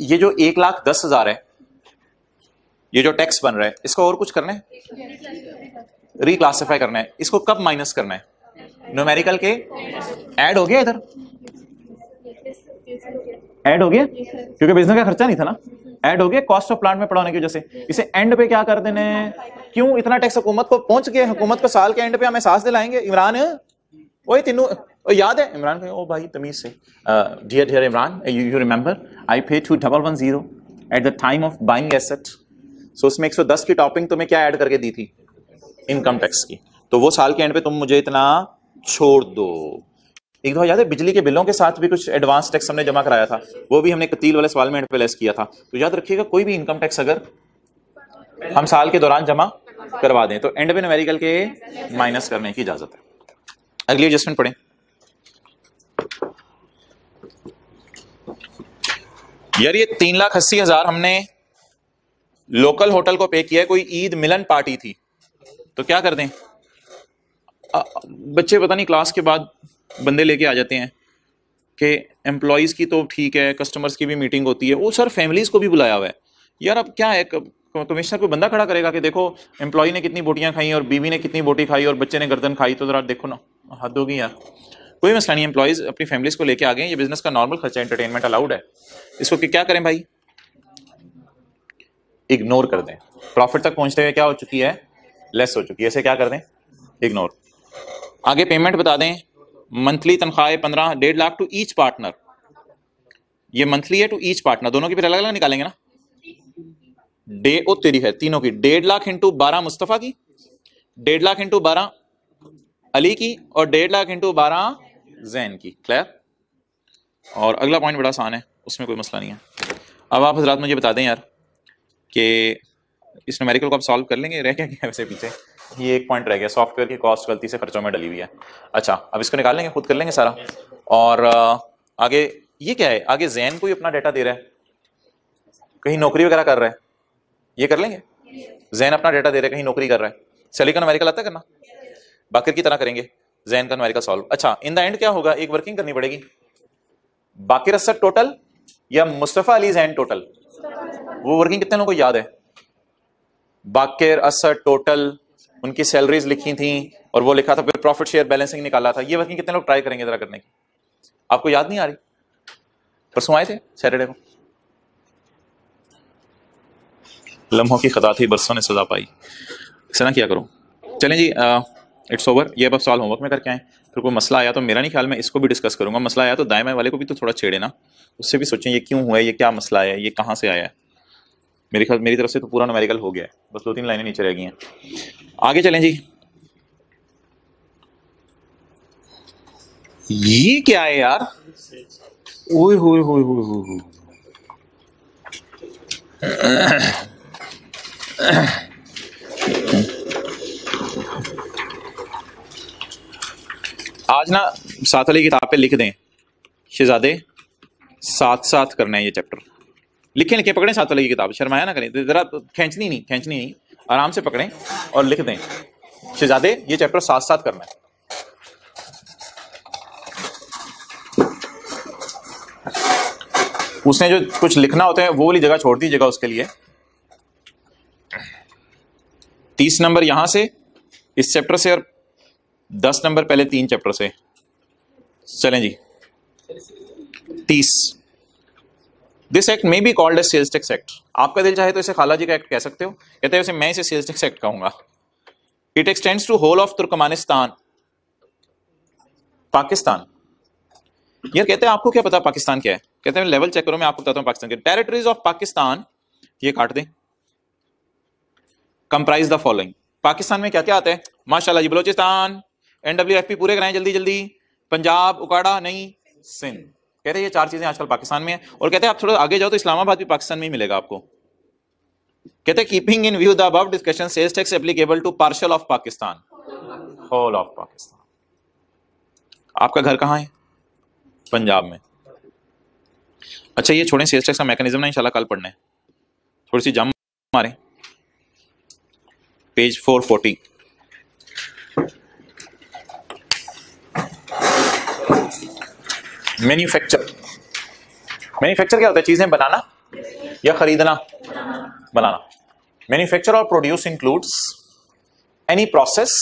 ये जो 1,10,000 है, ये जो टैक्स बन रहा है, इसको और कुछ करना है, रिक्लासिफाई करना है, इसको कब माइनस करना है, न्यूमेरिकल के ऐड हो गया, इधर ऐड हो गया क्योंकि बिजनेस का खर्चा नहीं था ना, ऐड हो गया कॉस्ट ऑफ प्लांट में पढ़ाने की वजह से। इसे एंड पे क्या कर देने, क्यों इतना टैक्स हुकूमत को पहुंच गए, हुकूमत को साल के एंड पे हम एहसास दिलाएंगे। इमरान ओए तीनों याद है, इमरान को ओ भाई तमीज से, dear Imran you remember I pay 2110 at the time of buying asset, so उसमें 110 की टॉपिंग तुम्हें क्या ऐड करके दी थी, इनकम टैक्स की, तो वो साल के एंड पे तुम मुझे इतना छोड़ दो। एक दफा याद है बिजली के बिलों के साथ भी कुछ एडवांस टैक्स हमने जमा कराया था, वो भी हमने कतील वाले सवाल में एंड पे लेस किया था। तो याद रखिएगा कोई भी इनकम टैक्स अगर हम साल के दौरान जमा करवा दें तो एंड पे न्यूमेरिकल के माइनस करने की इजाजत है। अगली एडजस्टमेंट पढ़ें। यार ये 3,80,000 हमने लोकल होटल को पे किया, कोई ईद मिलन पार्टी थी, तो क्या कर दें, बच्चे पता नहीं क्लास के बाद बंदे लेके आ जाते हैं कि एम्प्लॉयज की तो ठीक है, कस्टमर्स की भी मीटिंग होती है, वो सर फैमिलीज को भी बुलाया हुआ है। यार अब क्या है, कमिश्नर को बंदा खड़ा करेगा कि देखो एम्प्लॉय ने कितनी बोटियां खाई और बीवी ने कितनी बोटी खाई और बच्चे ने गर्दन खाई, तो जरा देखो ना, हद होगी यार। कोई मसला नहीं, एम्प्लॉयज अपनी फैमिलीज को लेके आ गए, ये बिजनेस का नॉर्मल खर्चा, एंटरटेनमेंट अलाउड है, इसको क्या करें भाई, इग्नोर कर दें। प्रॉफिट तक पहुंचते हुए क्या हो चुकी है, लेस हो चुकी है, इसे क्या कर दें, इग्नोर। आगे पेमेंट बता दें, मंथली तनख्वाह 15 1.5 लाख टू ईच पार्टनर, ये मंथली है टू ईच पार्टनर, दोनों की फिर अलग अलग निकालेंगे ना, ओ तेरी है तीनों की, 1.5 लाख इंटू 12 मुस्तफा की, 1.5 लाख इंटू 12 अली की, और 1.5 लाख इंटू 12 जैन की। क्लियर। और अगला पॉइंट बड़ा आसान है, उसमें कोई मसला नहीं है। अब आप हजरात मुझे बता दें यार कि इस न्यूमेरिकल को आप सॉल्व कर लेंगे, रह क्या गया वैसे पीछे, ये एक पॉइंट रह गया, सॉफ्टवेयर की कॉस्ट गलती से खर्चों में डली हुई है। अच्छा अब इसको निकाल लेंगे, खुद कर लेंगे सारा। और आगे ये क्या है, आगे जैन को ही अपना डाटा दे रहा है, कहीं नौकरी वगैरह कर रहा है, ये कर लेंगे, जैन अपना डाटा दे रहा है, कहीं नौकरी कर रहा है, सैलरी का न्यूमेरिकल आता है करना, बाकिर की तरह करेंगे जैन का न्यूमेरिकल सॉल्व। अच्छा इन द एंड क्या होगा, एक वर्किंग करनी पड़ेगी, बाकिर असद टोटल या मुस्तफा अली जैन टोटल, वो वर्किंग कितने लोगों को याद है, बाकिर असद टोटल, उनकी सैलरीज लिखी थी और वो लिखा था, फिर प्रॉफिट शेयर बैलेंसिंग निकाला था, ये वर्किंग कितने लोग ट्राई करेंगे जरा करने की, आपको याद नहीं आ रही, परसों आए थे सैटरडे को, लम्हों की खता थी बरसों ने सजा पाई, इसे ना किया करो। चलें जी इट्स ओवर, ये अब सवाल होमवर्क में करके आए, फिर कोई मसला आया तो मेरा नहीं ख्याल में इसको भी डिस्कस करूंगा, मसला आया तो दाएं बाएं वाले को भी तो थोड़ा छेड़े ना, उससे भी सोचें ये क्यों हुआ है, ये क्या मसला है, ये कहाँ से आया है। मेरी तरफ से तो पूरा न्यूमेरिकल हो गया है, बस 2-3 लाइनें नीचे रह गई हैं। आगे चलें जी, ये क्या है यार? ओए होए होए होए होए। आज ना साथ वाली किताब पे लिख दें शहजादे, साथ साथ करना है ये चैप्टर। लिखे लिखे पकड़े साथ वाले की किताब, शर्माया ना करें, जरा खींचनी नहीं, आराम से पकड़ें और लिख दें शहजादे ये चैप्टर साथ साथ करना है। उसने जो कुछ लिखना होता है वो वाली जगह छोड़ दीजिएगा उसके लिए। 30 नंबर यहां से इस चैप्टर से और 10 नंबर पहले 3 चैप्टर से। चलें जी 30। This act may be called as sales tax act. आपका दिल चाहे तो इसे खाला जी का एक्ट कह सकते हो, कहते हैं वैसे मैं इसे सेल्स टैक्स एक्ट कहूंगा। It extends to whole of Turkmenistan, Pakistan. यार कहते हैं आपको क्या पता पाकिस्तान क्या है? कहते हैं लेवल चेक करो, मैं आपको बताता हूं पाकिस्तान के टेरिटरीज ऑफ पाकिस्तान। ये काट दें। Comprise the following. पाकिस्तान में क्या क्या आता है? माशाल्लाह जी, बलोचिस्तान, NWFP पूरे कराएं जल्दी जल्दी, पंजाब, उकाड़ा नहीं, सिंध। कहते हैं ये 4 चीजें आजकल पाकिस्तान में है। और कहते हैं आप थोड़ा आगे जाओ तो इस्लामाबाद भी पाकिस्तान में ही मिलेगा आपको। कहते हैं keeping in view the above discussion sales tax applicable to partial of Pakistan, whole of Pakistan. आपका घर कहां है? पंजाब में। अच्छा ये छोड़ें, सेल्स टैक्स का मैकेनिज्म ना इंशाल्लाह कल पढ़ना है। थोड़ी सी जम मारें, पेज 440। मैन्युफैक्चर। मैन्युफैक्चर क्या होता है? चीजें बनाना या खरीदना? बनाना। मैन्युफैक्चर और produce includes any process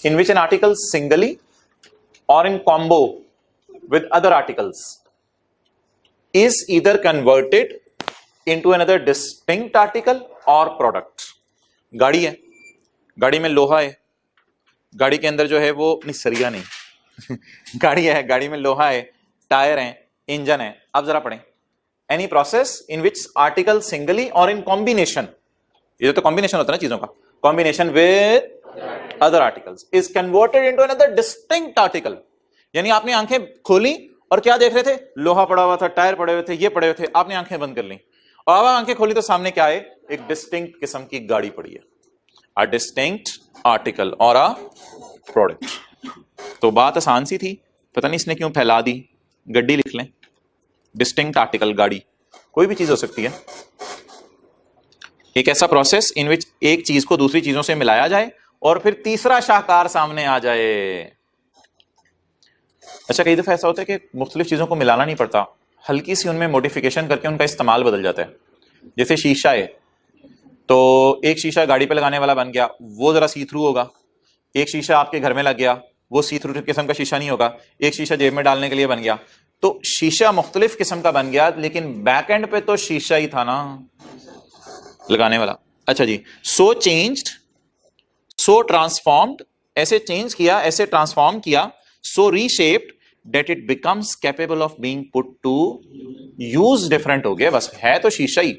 in which an article singly और इन combo with other articles is either converted into another distinct article or product। गाड़ी है, गाड़ी में लोहा है, गाड़ी के अंदर जो है वो नहीं, सरिया नहीं गाड़ी है, गाड़ी में लोहा है, टायर है, इंजन है। अब जरा पढ़ें, any process in which article singly और इन कॉम्बिनेशन, ये तो कॉम्बिनेशन होता है ना चीजों का, combination with other articles is converted into another distinct article. यानी आपने आंखें खोली और क्या देख रहे थे? लोहा पड़ा हुआ था, टायर पड़े हुए थे, ये पड़े हुए थे, आपने आंखें बंद कर ली और अब आंखें खोली तो सामने क्या है? एक डिस्टिंक्ट किस्म की गाड़ी पड़ी है, अ डिस्टिंक्ट आर्टिकल और अ प्रोडक्ट। तो बात आसान सी थी, पता नहीं इसने क्यों फैला दी। गड्डी लिख लें, डिस्टिंक्ट आर्टिकल गाड़ी, कोई भी चीज हो सकती है। एक ऐसा प्रोसेस इन विच एक चीज को दूसरी चीजों से मिलाया जाए और फिर तीसरा शाहकार सामने आ जाए। अच्छा कई दफा ऐसा होता है कि मुख्तलिफ चीजों को मिलाना नहीं पड़ता, हल्की सी उनमें मॉडिफिकेशन करके उनका इस्तेमाल बदल जाता है। जैसे शीशा है, तो एक शीशा गाड़ी पे लगाने वाला बन गया, वो जरा सी थ्रू होगा। एक शीशा आपके घर में लग गया, वो सी थ्रू किस्म का शीशा नहीं होगा। एक शीशा जेब में डालने के लिए बन गया, तो शीशा मुख्तलिफ किस्म का बन गया, लेकिन बैक एंड पे तो शीशा ही था ना लगाने वाला। अच्छा जी, सो चेंज्ड, सो ट्रांसफॉर्म्ड, ऐसे चेंज किया, ऐसे ट्रांसफॉर्म किया, so reshaped that it becomes capable of being put to use। Different हो गया, बस है तो शीशा ही।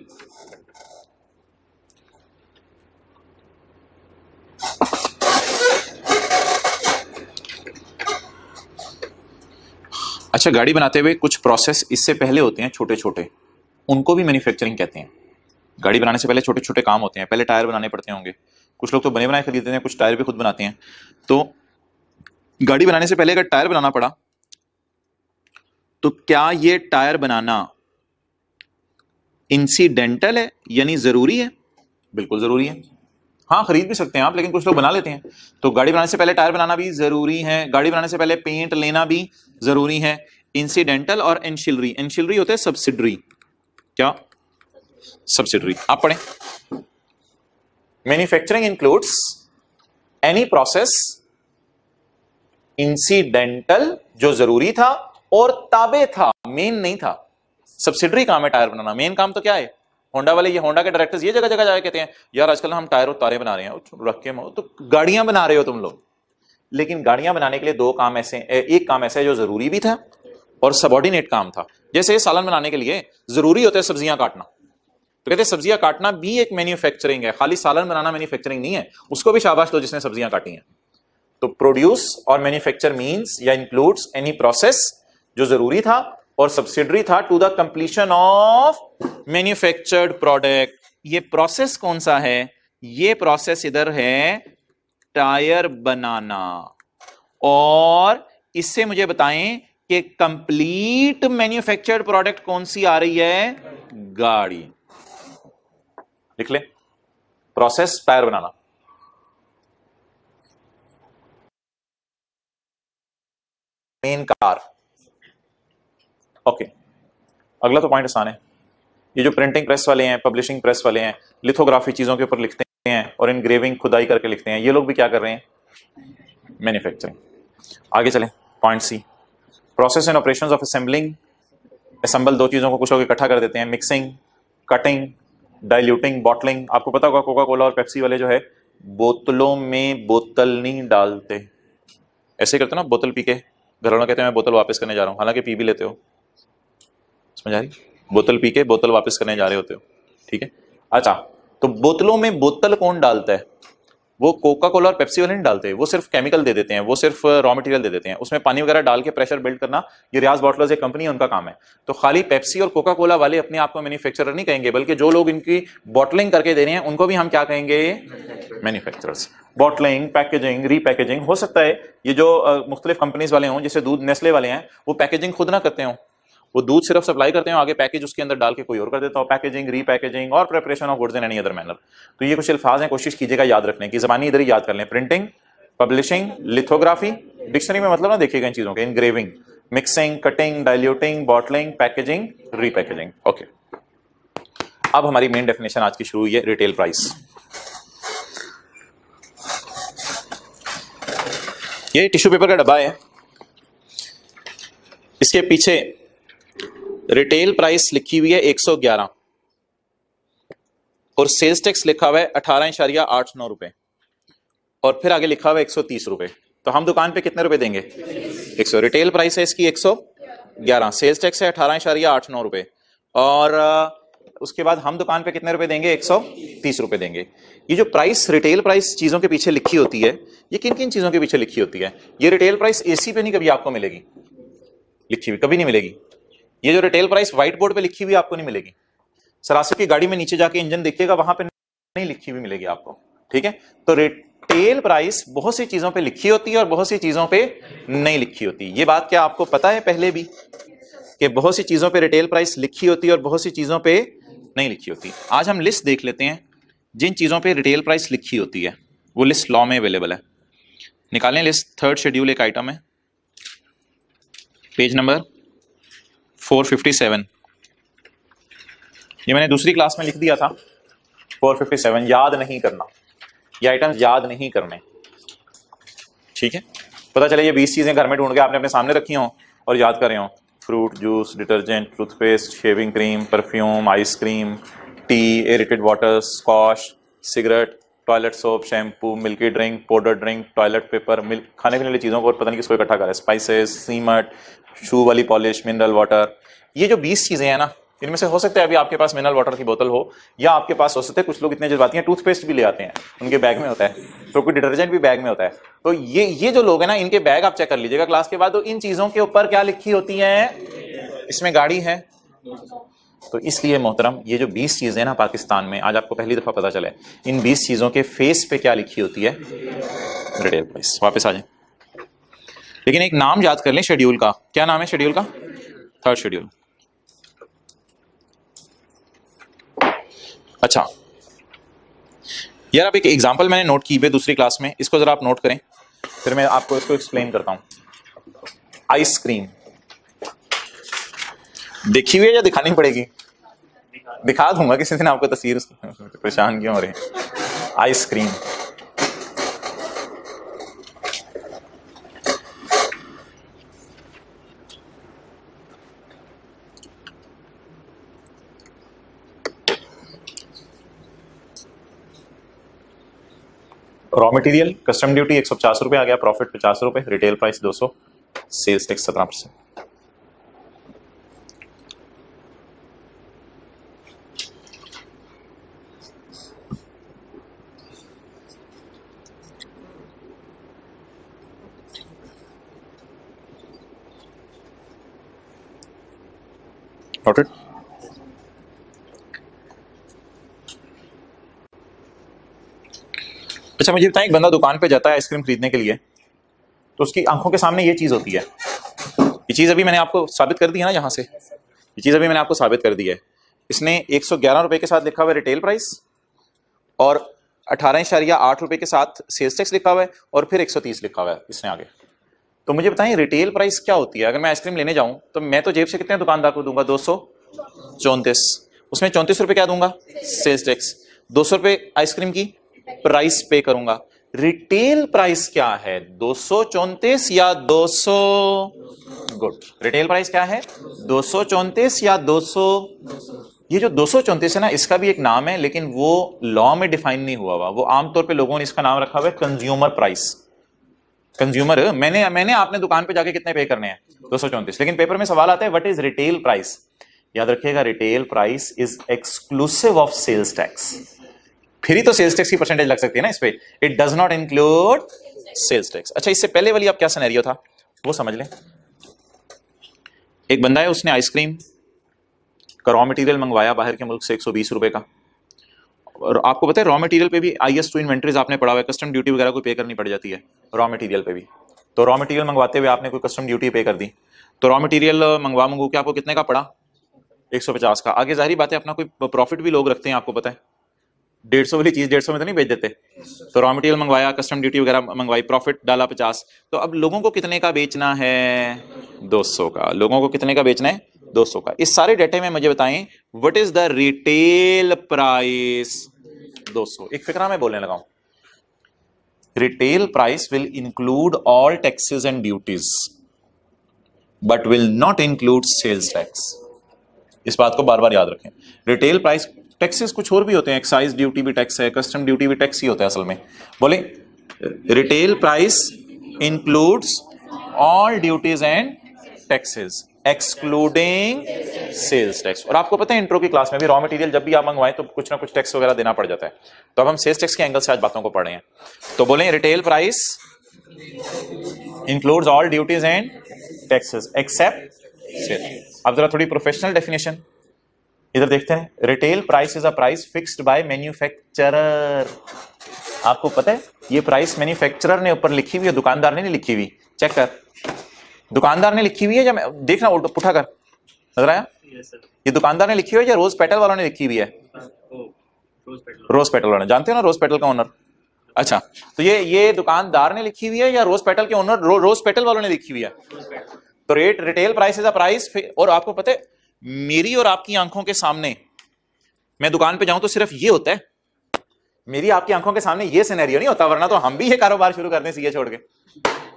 अच्छा गाड़ी बनाते हुए कुछ प्रोसेस इससे पहले होते हैं छोटे छोटे, उनको भी मैन्युफैक्चरिंग कहते हैं। गाड़ी बनाने से पहले छोटे छोटे काम होते हैं, पहले टायर बनाने पड़ते होंगे, कुछ लोग तो बने बनाए खरीदते हैं, कुछ टायर भी खुद बनाते हैं। तो गाड़ी बनाने से पहले अगर टायर बनाना पड़ा तो क्या ये टायर बनाना इंसिडेंटल है, यानी जरूरी है? बिल्कुल जरूरी है। हाँ खरीद भी सकते हैं आप, लेकिन कुछ लोग बना लेते हैं। तो गाड़ी बनाने से पहले टायर बनाना भी जरूरी है, गाड़ी बनाने से पहले पेंट लेना भी जरूरी है। इंसिडेंटल और एंशिलरी, एंशिलरी होता है सब्सिडरी। क्या? सब्सिडरी। आप पढ़ें, manufacturing includes any process incidental, जो जरूरी था और ताबे था, मेन नहीं था। सब्सिडरी काम है टायर बनाना, मेन काम तो क्या है? होंडा वाले, ये होंडा के डायरेक्टर्स ये जगह जगह जाके कहते हैं यार आजकल हम टायर और तारे बना रहे हैं, रख के तो गाड़ियां बना रहे हो तुम लोग। लेकिन गाड़ियां बनाने के लिए दो काम ऐसे, एक काम ऐसा है जो जरूरी भी था और सबऑर्डिनेट काम था। जैसे सालन बनाने के लिए जरूरी होता है सब्जियां काटना, तो कहते हैं सब्जियां काटना भी एक मैन्युफैक्चरिंग है, खाली सालन बनाना मैन्युफैक्चरिंग नहीं है। उसको भी शाबाश दो जिसने सब्जियां काटी हैं। तो प्रोड्यूस और मैन्युफैक्चर मींस या इंक्लूड्स एनी प्रोसेस जो जरूरी था और सब्सिडरी था to the completion of manufactured product. ये प्रोसेस कौन सा है? ये प्रोसेस इधर है टायर बनाना। और इससे मुझे बताएं कि कंप्लीट मैन्युफैक्चर्ड प्रोडक्ट कौन सी आ रही है? गाड़ी। लिख ले, प्रोसेस टायर बनाना, मेन कार। ओके, अगला तो पॉइंट आसान है। ये जो प्रिंटिंग प्रेस वाले हैं, पब्लिशिंग प्रेस वाले हैं, लिथोग्राफी चीजों के ऊपर लिखते हैं और इनग्रेविंग खुदाई करके लिखते हैं, ये लोग भी क्या कर रहे हैं? मैन्युफैक्चरिंग। आगे चलें, point C, process and operations of assembling. Assemble दो चीजों को कुछ लोग इकट्ठा कर देते हैं, मिक्सिंग, कटिंग, डाइल्यूटिंग, बॉटलिंग। आपको पता होगा कोका कोला और पेप्सी वाले जो है बोतलों में बोतल नहीं डालते, ऐसे करते ना, बोतल पी के घर वालों कहते हैं मैं बोतल वापस करने जा रहा हूं, हालांकि पी भी लेते हो। समझ आ रही? बोतल पी के बोतल वापस करने जा रहे होते हो, ठीक है। अच्छा, तो बोतलों में बोतल कौन डालता है? वो कोका कोला और पेप्सी वाले नहीं डालते, वो सिर्फ केमिकल दे देते हैं, वो सिर्फ रॉ मटेरियल दे देते हैं, उसमें पानी वगैरह डाल के प्रेशर बिल्ड करना, ये रियाज बॉटलर्स एक कंपनी है, उनका काम है। तो खाली पेप्सी और कोका कोला वाले अपने आप को मैन्युफैक्चरर नहीं कहेंगे, बल्कि जो लोग इनकी बॉटलिंग करके दे रहे हैं उनको भी हम क्या कहेंगे? मैन्युफैक्चरर्स। Bottling, packaging, repackaging. हो सकता है ये जो मुख्तलिफ कंपनीज वाले हों, जैसे दूध नेस्ले वाले हैं, वो पैकेजिंग खुद ना करते हो, वो दूध सिर्फ सप्लाई करते हैं, आगे पैकेज उसके अंदर डाल के कोई और कर देता हो। पैकेजिंग, रीपैकेजिंग और preparation of goods in any other manner. तो ये कुछ अल्फाज हैं, कोशिश कीजिएगा याद रखने की, जबानी इधर ही याद कर लें। प्रिंटिंग, पब्लिशिंग, लिथोग्राफी, डिक्शनरी में मतलब ना देखिएगा इन चीजों के, engraving, mixing, cutting, diluting, bottling, packaging, repackaging. Okay, अब हमारी मेन डेफिनेशन आज की शुरू हुई है, रिटेल प्राइस। ये टिश्यू पेपर का डब्बा है, इसके पीछे रिटेल प्राइस लिखी हुई है 111 और सेल्स टैक्स लिखा हुआ है 18.89 रुपए और फिर आगे लिखा हुआ है 130 रुपए। तो हम दुकान पे कितने रुपए देंगे? 100। रिटेल प्राइस है इसकी 111, सेल्स टैक्स है 18.89 रुपए और उसके बाद हम दुकान पे कितने रुपए देंगे? 130 रुपए देंगे। ये जो प्राइस, रिटेल प्राइस चीजों के पीछे लिखी होती है, ये किन किन चीजों के पीछे लिखी होती है? ये रिटेल प्राइस एसी पे नहीं कभी आपको मिलेगी लिखी हुई, कभी नहीं मिलेगी। ये जो रिटेल प्राइस व्हाइट बोर्ड पे लिखी हुई आपको नहीं मिलेगी। सरासर की गाड़ी में नीचे जाके इंजन देखिएगा, वहां पे नहीं लिखी हुई मिलेगी आपको, ठीक है। तो रिटेल प्राइस बहुत सी चीजों पे लिखी होती है और बहुत सी चीजों पे नहीं लिखी होती। ये बात क्या आपको पता है पहले भी कि बहुत सी चीजों पे रिटेल प्राइस लिखी होती है और बहुत सी चीजों पे नहीं लिखी होती। आज हम लिस्ट देख लेते हैं जिन चीजों पे रिटेल प्राइस लिखी होती है, वो लिस्ट लॉ में अवेलेबल है। निकालें लिस्ट, थर्ड शेड्यूल एक आइटम है, पेज नंबर 457। ये मैंने दूसरी क्लास में लिख दिया था 457, याद नहीं करना, ये आइटम याद नहीं करने, ठीक है। पता चले ये 20 चीजें घर में ढूंढ के आपने अपने सामने रखी हो और याद कर रहे हो, fruit juice, detergent, toothpaste, shaving cream, perfume, ice cream, T, aerated water, squash, cigarette, toilet soap, shampoo, milky drink, powder drink, toilet paper, milk, खाने पीने वाली चीज़ों को पता नहीं किसको इकट्ठा करा है, स्पाइसेस, सीमट, शू वाली पॉलिश, मिनरल वाटर। ये जो 20 चीज़ें हैं ना, इनमें से हो सकता है अभी आपके पास मिनरल वाटर की बोतल हो, या आपके पास हो सकता है कुछ लोग इतने जज्बाती हैं टूथपेस्ट भी ले आते हैं, उनके बैग में होता है, तो कोई डिटर्जेंट भी बैग में होता है। तो ये जो लोग हैं ना, इनके बैग आप चेक कर लीजिएगा क्लास के बाद, तो इन चीज़ों के ऊपर क्या लिखी होती है? इसमें गाड़ी है। तो इसलिए मोहतरम, ये जो 20 चीजें ना पाकिस्तान में, आज आपको पहली दफा पता चला है, इन 20 चीजों के फेस पे क्या लिखी होती है? Retail price. वापस आ जाए, लेकिन एक नाम याद कर लें शेड्यूल का। क्या नाम है शेड्यूल का? Third schedule. अच्छा यार, अब एक एग्जांपल मैंने नोट की है दूसरी क्लास में, इसको जरा आप नोट करें, फिर मैं आपको इसको एक्सप्लेन करता हूं। आइसक्रीम देखी हुई है या दिखानी पड़ेगी? दिखा दूंगा किसी दिन आपको तस्वीर, परेशान क्यों हो रहे हैं। Ice cream, raw material custom duty 150 रुपए आ गया, प्रॉफिट 50 रुपए, retail price 200, sales tax 17%। Noted. अच्छा मुझे बताएं, एक बंदा दुकान पे जाता है आइसक्रीम खरीदने के लिए, तो उसकी आंखों के सामने ये चीज होती है, ये चीज अभी मैंने आपको साबित कर दी है ना, यहाँ से ये चीज अभी मैंने आपको साबित कर दी है। इसने 111 रुपए के साथ लिखा हुआ है रिटेल प्राइस, और 18.8 रुपए के साथ सेल्स टैक्स लिखा हुआ है, और फिर 130 लिखा हुआ है इसने आगे। तो मुझे बताएं रिटेल प्राइस क्या होती है? अगर मैं आइसक्रीम लेने जाऊं तो मैं तो जेब से कितने दुकानदार को दूंगा? 234, उसमें 34 रुपए क्या दूंगा? Sales tax. 200 रुपए आइसक्रीम की प्राइस पे करूंगा। रिटेल प्राइस क्या है? 234 या 200? गुड। रिटेल प्राइस क्या है? 234 या 200? ये जो 234 है ना, इसका भी एक नाम है, लेकिन वो लॉ में डिफाइन नहीं हुआ हुआ। वो आमतौर पे लोगों ने इसका नाम रखा हुआ है कंज्यूमर प्राइस। कंज्यूमर, मैंने आपने दुकान पे जाके कितने पे करने हैं? 234। लेकिन पेपर में सवाल आता है व्हाट इज रिटेल प्राइस? याद रखिएगा, retail price is exclusive of sales tax. फिर ही तो सेल्स टैक्स की परसेंटेज लग सकती है ना इस पे। It does not include sales tax. अच्छा, इससे पहले वाली आप क्या सिनेरियो था वो समझ लें। एक बंदा है, उसने आइसक्रीम का रॉ मटेरियल मंगवाया बाहर के मुल्क से 120 रुपए का, और आपको पता है रॉ मटेरियल पे भी IS2 इन्वेंटरीज आपने पढ़ा हुआ है, कस्टम ड्यूटी वगैरह को पे करनी पड़ जाती है रॉ मटेरियल पे भी। तो रॉ मटेरियल मंगवाते हुए आपने कोई कस्टम ड्यूटी पे कर दी, तो रॉ मटेरियल मंगू के आपको कितने का पड़ा? 150 का। आगे जाहिर बात है अपना कोई प्रॉफिट भी लोग रखते हैं, आपको पता है 150 वाली चीज 150 में तो नहीं बेच देते। तो रॉ मटेरियल मंगवाया, कस्टम ड्यूटी वगैरह मंगवाई, प्रॉफिट डाला 50। तो अब लोगों को कितने का बेचना है? 200 का। लोगों को कितने का बेचना है? 200 का। इस सारे डेटे में मुझे बताएं what is the retail price? 200। एक फिक्रा में बोलने लगाऊं, retail price will include all taxes and duties but will not include sales tax. इस बात को बार बार याद रखें। रिटेल प्राइस, टैक्सेस कुछ और भी होते हैं, एक्साइज ड्यूटी भी टैक्स है, कस्टम ड्यूटी भी टैक्स ही होता है असल में। बोले retail price includes all duties and taxes excluding sales tax. और आपको पता है इंट्रो की क्लास में भी रॉ मटेरियल जब भी आप मंगवाएं तो कुछ ना कुछ टैक्स वगैरह देना पड़ जाता है। तो अब हम सेल्स टैक्स के एंगल से आज बातों को पढ़ रहे हैं। तो बोले retail price includes all duties and taxes except sales. अब जरा थोड़ी प्रोफेशनल डेफिनेशन इधर देखते हैं। Retail price is a price fixed by manufacturer. आपको पता है ये प्राइस मैन्युफैक्चरर ने ऊपर लिखी हुई है, दुकानदार ने नहीं लिखी हुई। चेक कर, दुकानदार ने लिखी हुई है या देखना उठा कर, नजर आया? ये दुकानदार ने लिखी हुई है या रोज पेटल वालों ने लिखी हुई है? रोज पेटल वालों ने। जानते हो ना रोज पेटल का ओनर? अच्छा, तो ये दुकानदार ने लिखी हुई है या रोज पेटल के ओनर रोज पेटल वालों ने लिखी हुई है? तो retail price is a price. और आपको पता है मेरी और आपकी आंखों के सामने मैं दुकान पे जाऊं तो सिर्फ ये होता है, मेरी आपकी आंखों के सामने ये सिनेरियो नहीं होता, वरना तो हम भी ये कारोबार शुरू करने से ये छोड़ के,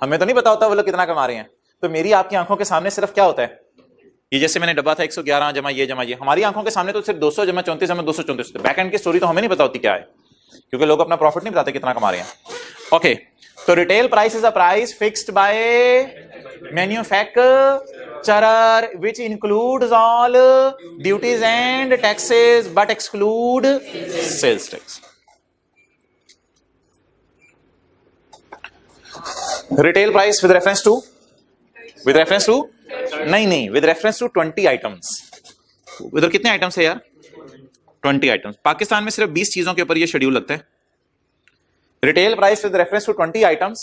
हमें तो नहीं पता होता वो लोग कितना कमा रहे हैं। तो मेरी आपकी आंखों के सामने सिर्फ क्या होता है? ये जैसे मैंने डब्बा था 111 जमा ये, हमारी आंखों के सामने तो सिर्फ 200 जमा 34 जमा 234। बैक एंड की स्टोरी तो हमें नहीं पता होती क्या है, क्योंकि लोग अपना प्रॉफिट नहीं बताते कितना कमा रहे हैं। ओके, तो retail price is a price fixed by manufacturer which includes all duties and taxes but exclude sales tax. Retail price with reference to नहीं विद रेफरेंस टू 20 आइटम्स। इधर कितने आइटम्स है यार? 20 आइटम्स। पाकिस्तान में सिर्फ 20 चीजों के ऊपर ये शेड्यूल लगता है। Retail price with reference to 20 items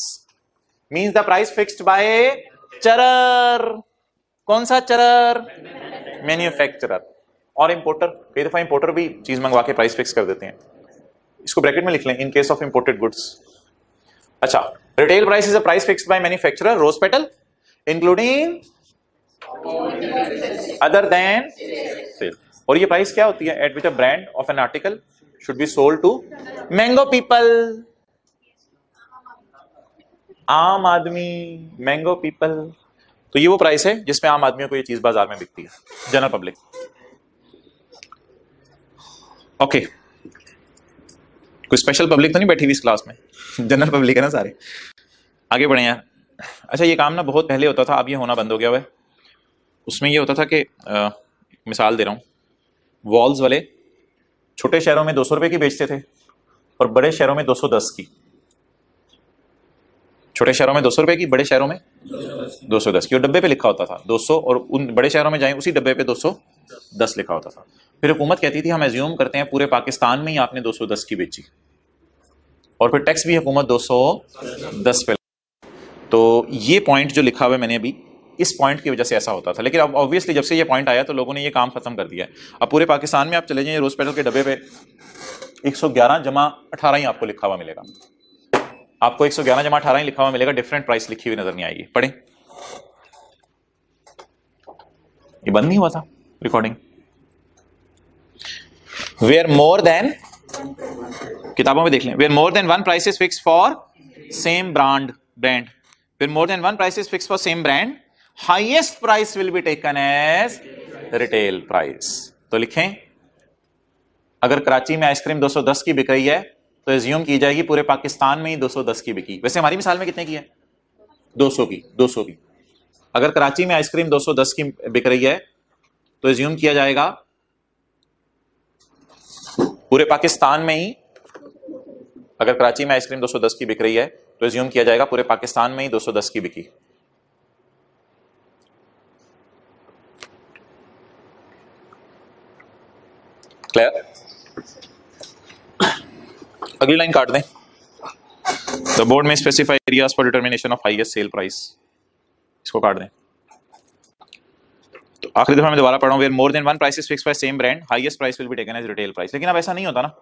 means the price fixed by चरर। कौन सा चरर? मैन्युफैक्चरर। और इंपोर्टर, कई दफा इंपोर्टर भी चीज मंगवा के प्राइस फिक्स कर देते हैं। इसको ब्रैकेट में लिख लें, in case of imported goods. अच्छा, retail price is a price fixed by manufacturer rose petal including other than sale. और ये प्राइस क्या होती है? At which a brand of an article should be sold to mango people. आम आदमी, मैंगो पीपल। तो ये वो प्राइस है जिसमें आम आदमियों को ये चीज बाजार में बिकती है, जनरल पब्लिक। ओके, कोई स्पेशल पब्लिक तो नहीं बैठी हुई इस क्लास में, जनरल पब्लिक है ना सारे। आगे बढ़े यार। अच्छा, ये काम ना बहुत पहले होता था, अब ये होना बंद हो गया हुआ है। उसमें ये होता था कि मिसाल दे रहा हूं, वॉल्स वाले छोटे शहरों में 200 रुपए की बेचते थे और बड़े शहरों में 210 की। छोटे शहरों में 200 रुपए की, बड़े शहरों में 210 की, और डब्बे पे लिखा होता था 200, और उन बड़े शहरों में जाएं उसी डब्बे पे 210 लिखा होता था। फिर हुकूमत कहती थी हम एज्यूम करते हैं पूरे पाकिस्तान में ही आपने 210 की बेची, और फिर टैक्स भी हुकूमत 210 पे। तो ये पॉइंट जो लिखा हुआ है मैंने अभी, इस पॉइंट की वजह से ऐसा होता था। लेकिन अब ऑब्वियसली जब से ये पॉइंट आया तो लोगों ने ये काम खत्म कर दिया है। अब पूरे पाकिस्तान में आप चले जाइए, रोज पेट्रोल के डब्बे पे 111 जमा 18 ही आपको लिखा हुआ मिलेगा। आपको 111 जमा 18 ही लिखा हुआ मिलेगा, डिफरेंट प्राइस लिखी हुई नजर नहीं आएगी। पढ़े, ये बंद नहीं हुआ था रिकॉर्डिंग। वेयर मोर देन, किताबों में देख लें, where more than one price is fix for same brand, where more than one price is fix for same brand, highest price will be taken as retail price. तो लिखें, अगर कराची में आइसक्रीम 210 की बिक रही है तो एज्यूम की जाएगी पूरे पाकिस्तान में ही 210 की बिकी। वैसे हमारी मिसाल में कितने की है? 200 की। अगर कराची में आइसक्रीम 210 की बिक रही है तो एज्यूम किया जाएगा पूरे पाकिस्तान में ही, अगर कराची में आइसक्रीम 210 की बिक रही है तो एज्यूम किया जाएगा पूरे पाकिस्तान में ही 210 की बिकी। क्लियर? अगली लाइन काट दें। द बोर्ड में specify areas for determination of highest sale price, इसको काट दें। तो आखिरी दफा मैं दोबारा पढ़ रहा हूं, where more than one price is fixed by same brand, highest price will be taken as retail price. लेकिन अब ऐसा नहीं होता ना।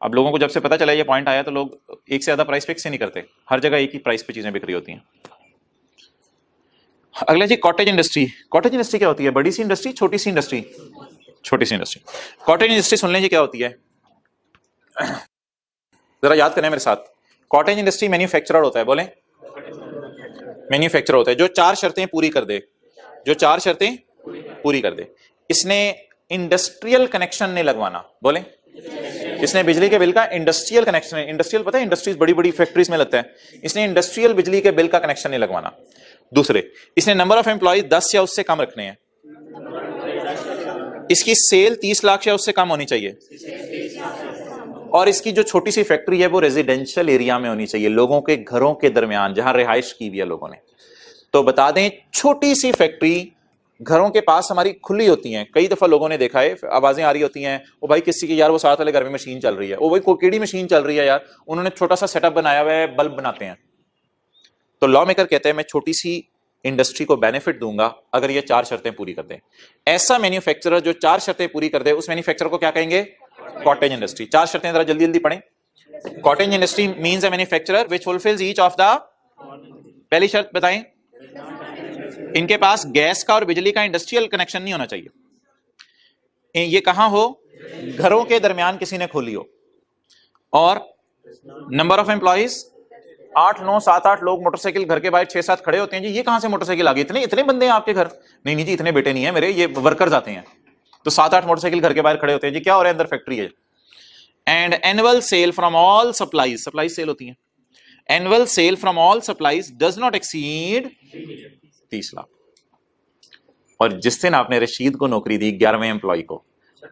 अब लोगों को जब से पता चला ये पॉइंट आया तो लोग एक से ज्यादा प्राइस फिक्स ही नहीं करते, हर जगह एक ही प्राइस पे चीजें बिक रही होती हैं। अगला जी, कॉटेज इंडस्ट्री। कॉटेज इंडस्ट्री क्या होती है? बड़ी सी इंडस्ट्री, छोटी सी इंडस्ट्री? छोटी सी इंडस्ट्री। कॉटेज इंडस्ट्री सुन लें जी क्या होती है, जरा याद करें मेरे साथ। कॉटेज इंडस्ट्री मैन्युफैक्चरर होता है, बोले मैन्युफैक्चरर होता है जो 4 शर्तें पूरी कर दे, जो 4 शर्तें पूरी कर दे। इसने इंडस्ट्रियल कनेक्शन नहीं लगवाना, बोले इसने बिजली के बिल का इंडस्ट्रियल कनेक्शन, इंडस्ट्रियल पता है इंडस्ट्रीज बड़ी बड़ी फैक्ट्रीज में लगता है, इसने इंडस्ट्रियल बिजली के बिल का कनेक्शन नहीं लगवाना। दूसरे, इसने नंबर ऑफ एम्प्लॉइज 10 या उससे कम रखने हैं। इसकी सेल 30 लाख या उससे कम होनी चाहिए, और इसकी जो छोटी सी फैक्ट्री है वो रेजिडेंशियल एरिया में होनी चाहिए, लोगों के घरों के दरमियान जहां रिहाइश की हुई है लोगों ने। तो बता दें, छोटी सी फैक्ट्री घरों के पास हमारी खुली होती हैं। कई दफा लोगों ने देखा है, आवाजें आ रही होती हैं, वो भाई किसी की यार वो साथ वाले घर में मशीन चल रही है, वो भाई कोकेड़ी मशीन चल रही है यार, उन्होंने छोटा सा सेटअप बनाया हुआ है, बल्ब बनाते हैं। तो लॉ मेकर कहते हैं मैं छोटी सी इंडस्ट्री को बेनिफिट दूंगा अगर ये 4 शर्तें पूरी कर दे। ऐसा मैन्युफैक्चरर जो 4 शर्तें पूरी कर दे, उस मैन्युफैक्चरर को क्या कहेंगे? Cottage industry. 4 शर्तें जरा जल्दी जल्दी पढ़ें। Cottage industry means a manufacturer which fulfils each of the, पहली शर्त बताएं, इनके पास गैस का और बिजली का इंडस्ट्रियल कनेक्शन नहीं होना चाहिए। ये कहां हो? घरों के दरमियान किसी ने खोली हो। और नंबर ऑफ एम्प्लॉइज 8, 9, 7, 8 लोग मोटरसाइकिल घर के बाहर 6, 7 खड़े होते हैं जी, ये कहां से मोटरसाइकिल आ गई? इतने बंदे हैं आपके घर? नहीं जी, इतने बेटे नहीं है मेरे, ये वर्कर्स आते हैं। तो 7, 8 मोटरसाइकिल घर के बाहर खड़े होते हैं जी, क्या हो रहा है? अंदर फैक्ट्री है। And annual sale from all supplies, supplies sale होती है, annual sale from all supplies does not exceed 30 lakh. और जिस दिन आपने रशीद को नौकरी दी 11वें एम्प्लॉय को,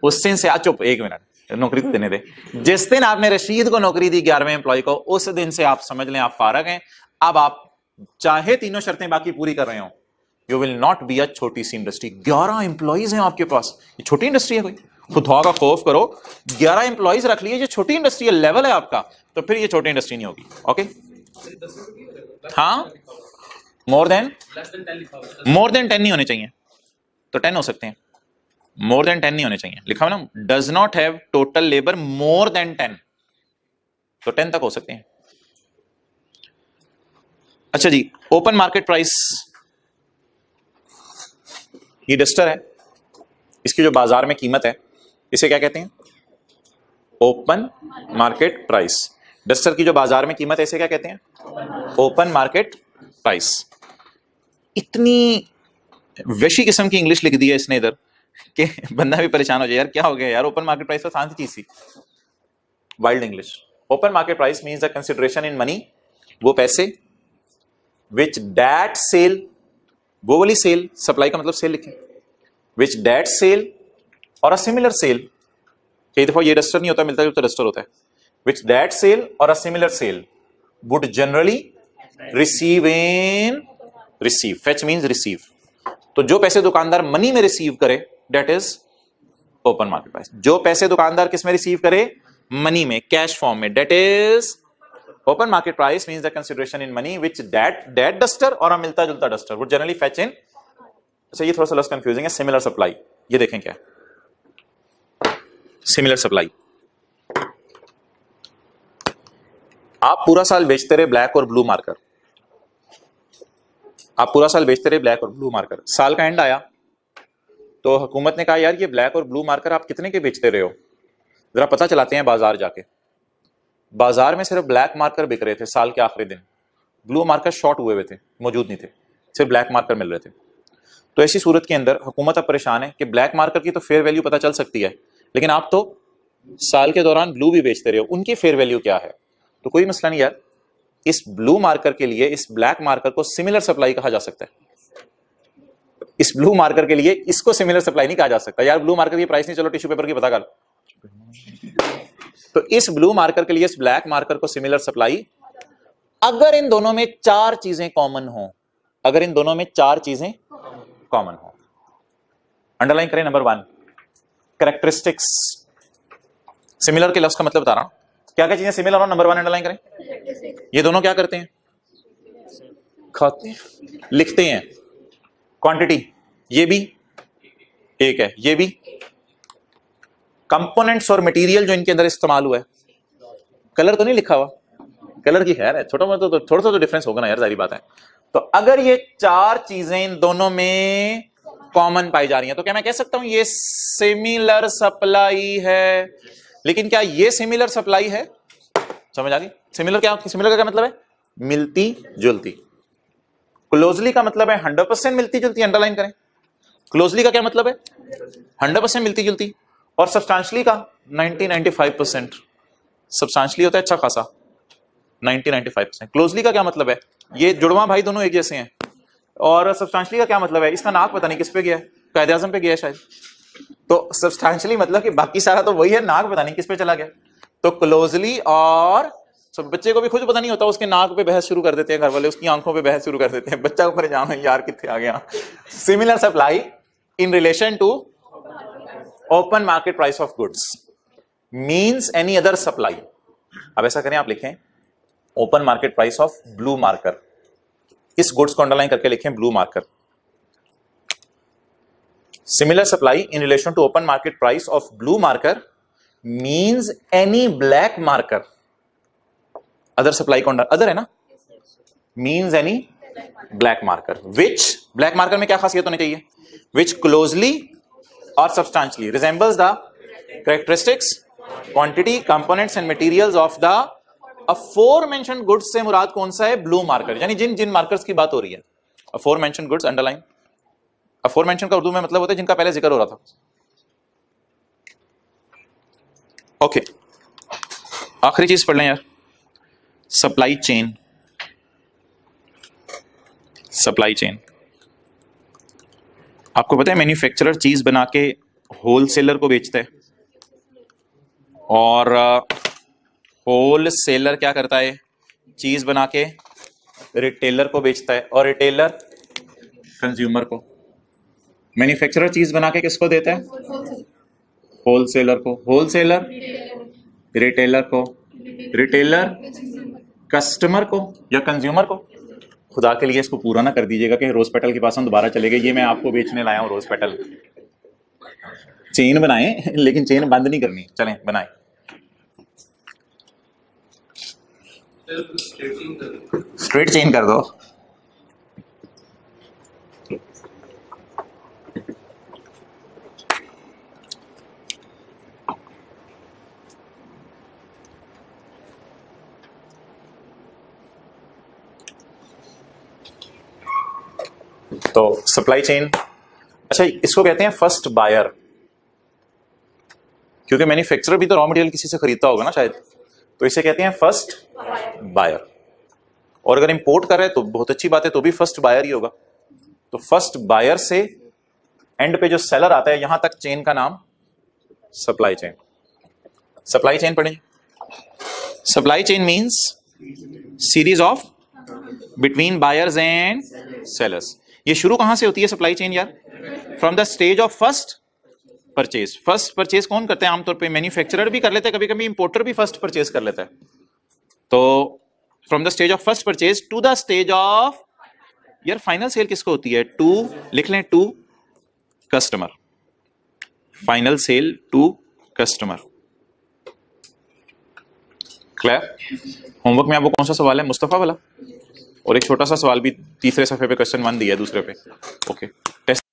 उस दिन से, चुप एक मिनट, नौकरी तो देने दे, जिस दिन आपने रशीद को नौकरी दी 11वें एम्प्लॉय को, उस दिन से आप समझ लें आप फारग हैं। अब आप चाहे तीनों शर्तें बाकी पूरी कर रहे हो, you will not be a छोटी सी इंडस्ट्री। 11 एम्प्लॉइज हैं आपके पास, ये छोटी इंडस्ट्री है कोई? खुदा का खौफ करो, 11 एम्प्लॉइज रख लिए, ये छोटी इंडस्ट्री लेवल है आपका, तो फिर ये छोटी इंडस्ट्री नहीं होगी। ओके, हाँ, मोर देन 10 नहीं होने चाहिए, तो 10 हो सकते हैं, मोर देन 10 नहीं होने चाहिए। लिखा हुआ ना, does not have total labour more than 10, तो 10 तक हो सकते हैं। अच्छा जी, ओपन मार्केट प्राइस, ये डस्टर है, इसकी जो बाजार में कीमत है इसे क्या कहते हैं? Open market price. डस्टर की जो बाजार में कीमत है इसे क्या कहते हैं? Open market price. इतनी वैशी किस्म की इंग्लिश लिख दी है इसने इधर कि बंदा भी परेशान हो जाए, यार क्या हो गया यार, ओपन मार्केट प्राइस तो शांति चीज थी। Wild English. Open market price means the consideration in money, वो पैसे, विच दैट सेल, वो वाली सेल, सप्लाई का मतलब सेल लिखें, विच दैट सेल और अ सिमिलर सेल, कई दफा ये डस्टर नहीं होता, मिलता जुलता डस्टर होता है, विच दैट सेल और a similar sale would generally receive in receive, fetch means receive. तो जो पैसे दुकानदार मनी में रिसीव करे that is open market price. जो पैसे दुकानदार किस में रिसीव करे, मनी में, कैश फॉर्म में, that is open market price means the consideration in money which that duster और मिलता जुलता duster would generally fetch in. अच्छा ये थोड़ा सा लस कंफ्यूजिंग है, सिमिलर सप्लाई। ये देखें क्या सिमिलर सप्लाई। आप पूरा साल बेचते रहे ब्लैक और ब्लू मार्कर, आप पूरा साल बेचते रहे ब्लैक और ब्लू मार्कर, साल का एंड आया तो हुकूमत ने कहा यार ये ब्लैक और ब्लू मार्कर आप कितने के बेचते रहे हो, जरा पता चलाते हैं बाजार जाके। बाजार में सिर्फ ब्लैक मार्कर बिक रहे थे साल के आखिरी दिन, ब्लू मार्कर शॉर्ट हुए थे, मौजूद नहीं थे, सिर्फ ब्लैक मार्कर मिल रहे थे। तो ऐसी सूरत के अंदर हुकूमत अब परेशान है कि ब्लैक मार्कर की तो फेयर वैल्यू पता चल सकती है, लेकिन आप तो साल के दौरान ब्लू भी बेचते रहे हो, उनकी फेयर वैल्यू क्या है। तो कोई मसला नहीं यार, इस ब्लू मार्कर के लिए इस ब्लैक मार्कर को सिमिलर सप्लाई कहा जा सकता है। इस ब्लू मार्कर के लिए इसको सिमिलर सप्लाई नहीं कहा जा सकता। यार ब्लू मार्कर की प्राइस नहीं, चलो टिश्यू पेपर की पता कर। तो इस ब्लू मार्कर के लिए इस ब्लैक मार्कर को सिमिलर सप्लाई, अगर इन दोनों में चार चीजें कॉमन हो, अगर इन दोनों में चार चीजें कॉमन हो। अंडरलाइन करें नंबर 1 कैरेक्टरिस्टिक्स। सिमिलर के लफ्ज का मतलब बता रहा हूं, क्या क्या चीजें सिमिलर हो, नंबर 1 अंडरलाइन करें। ये दोनों क्या करते हैं, खाते हैं, लिखते हैं। क्वांटिटी ये भी एक है, ये भी। कंपोनेंट्स और मटेरियल जो इनके अंदर इस्तेमाल हुआ है, कलर तो नहीं लिखा हुआ, कलर की खैर है, छोटा मोटा तो थोड़ा सा तो डिफरेंस होगा ना यार, सारी बात है। तो अगर ये चार चीजें इन दोनों में कॉमन पाई जा रही हैं तो क्या मैं कह सकता हूं ये सिमिलर सप्लाई है। लेकिन क्या ये सिमिलर सप्लाई है, समझ आ गई। सिमिलर क्या, सिमिलर का क्या मतलब है, मिलती जुलती। क्लोजली का मतलब है 100% मिलती जुलती, अंडरलाइन करें। क्लोजली का क्या मतलब है, 100% मिलती जुलती। और सब्सटेंशियली का 90-95%। सब्सटेंशियली होता है अच्छा खासा, 90-95%। क्लोजली का क्या मतलब है, ये जुड़वा भाई दोनों एक जैसे हैं। और सब्सटेंशियली का क्या मतलब है, इसका नाक पता नहीं किस पे गया है, कायदे आज़म पे गया है शायद। तो सब्सटेंशियली मतलब कि बाकी सारा तो वही है, नाक पता नहीं किस पे चला गया। तो क्लोजली और सब, बच्चे को भी खुद पता नहीं होता, उसके नाक पे बहस शुरू कर देते हैं घर वाले, उसकी आंखों पे बहस शुरू कर देते हैं, बच्चा को परेशान है यार कितने आ गया। Similar supply in relation to open market price of goods means any other supply. अब ऐसा करें, आप लिखें open market price of blue marker, इस गुड्स को अंडरलाइन करके लिखें blue marker. Similar supply in relation to open market price of blue marker means any black marker. Other supply को अदर है ना, means any black marker which, black marker में क्या खासियत होनी चाहिए, विच क्लोजली और substantially resembles the characteristics, quantity, components and materials of the aforementioned goods. से मुराद कौन सा है, ब्लू मार्कर, यानी जिन जिन मार्कर्स की बात हो रही है। अफोरमेंशन्ड गुड्स अंडरलाइन, अफोरमेंशन्ड का उर्दू में मतलब होता है जिनका पहले जिक्र हो रहा था। ओके, आखिरी चीज पढ़ लें यार, सप्लाई चेन। सप्लाई चेन, आपको पता है मैन्युफैक्चरर चीज बना के होलसेलर को बेचता है, और होलसेलर क्या करता है, चीज बना के रिटेलर को बेचता है, और रिटेलर कंज्यूमर को। मैन्युफैक्चरर चीज बना के किसको देता है, होलसेलर को, होलसेलर रिटेलर को, रिटेलर कस्टमर को या कंज्यूमर को। खुदा के लिए इसको पूरा ना कर दीजिएगा कि रोज पेटल के पास हम दोबारा चले गए, ये मैं आपको बेचने लाया हूं रोज पेटल। चेन बनाएं लेकिन चेन बंद नहीं करनी, चलें बनाएं। स्ट्रेट चेन कर दो। तो सप्लाई चेन, अच्छा इसको कहते हैं फर्स्ट बायर, क्योंकि मैन्युफैक्चरर भी तो रॉ मटेरियल किसी से खरीदता होगा ना शायद, तो इसे कहते हैं फर्स्ट बायर। और अगर इंपोर्ट कर रहे हैं तो बहुत अच्छी बात है, तो भी फर्स्ट बायर ही होगा। तो फर्स्ट बायर से एंड पे जो सेलर आता है, यहां तक चेन का नाम सप्लाई चेन। सप्लाई चेन पढ़ें। Supply chain means series of between buyers and sellers. ये शुरू कहां से होती है सप्लाई चेन यार? From the stage of first purchase. First purchase कौन करते हैं आमतौर पे? मैन्युफैक्चरर भी कर लेते हैं, कभी कभी इंपोर्टर भी फर्स्ट परचेज कर लेता है। तो from the stage of first purchase to the stage of, यार फाइनल सेल किसको होती है? टू, लिख लें, to customer. Final sale to customer. Clear? Homework में आपको कौन सा सवाल है? मुस्तफा वाला, और एक छोटा सा सवाल भी तीसरे सफे पे क्वेश्चन 1 दिया है दूसरे पे। Okay, test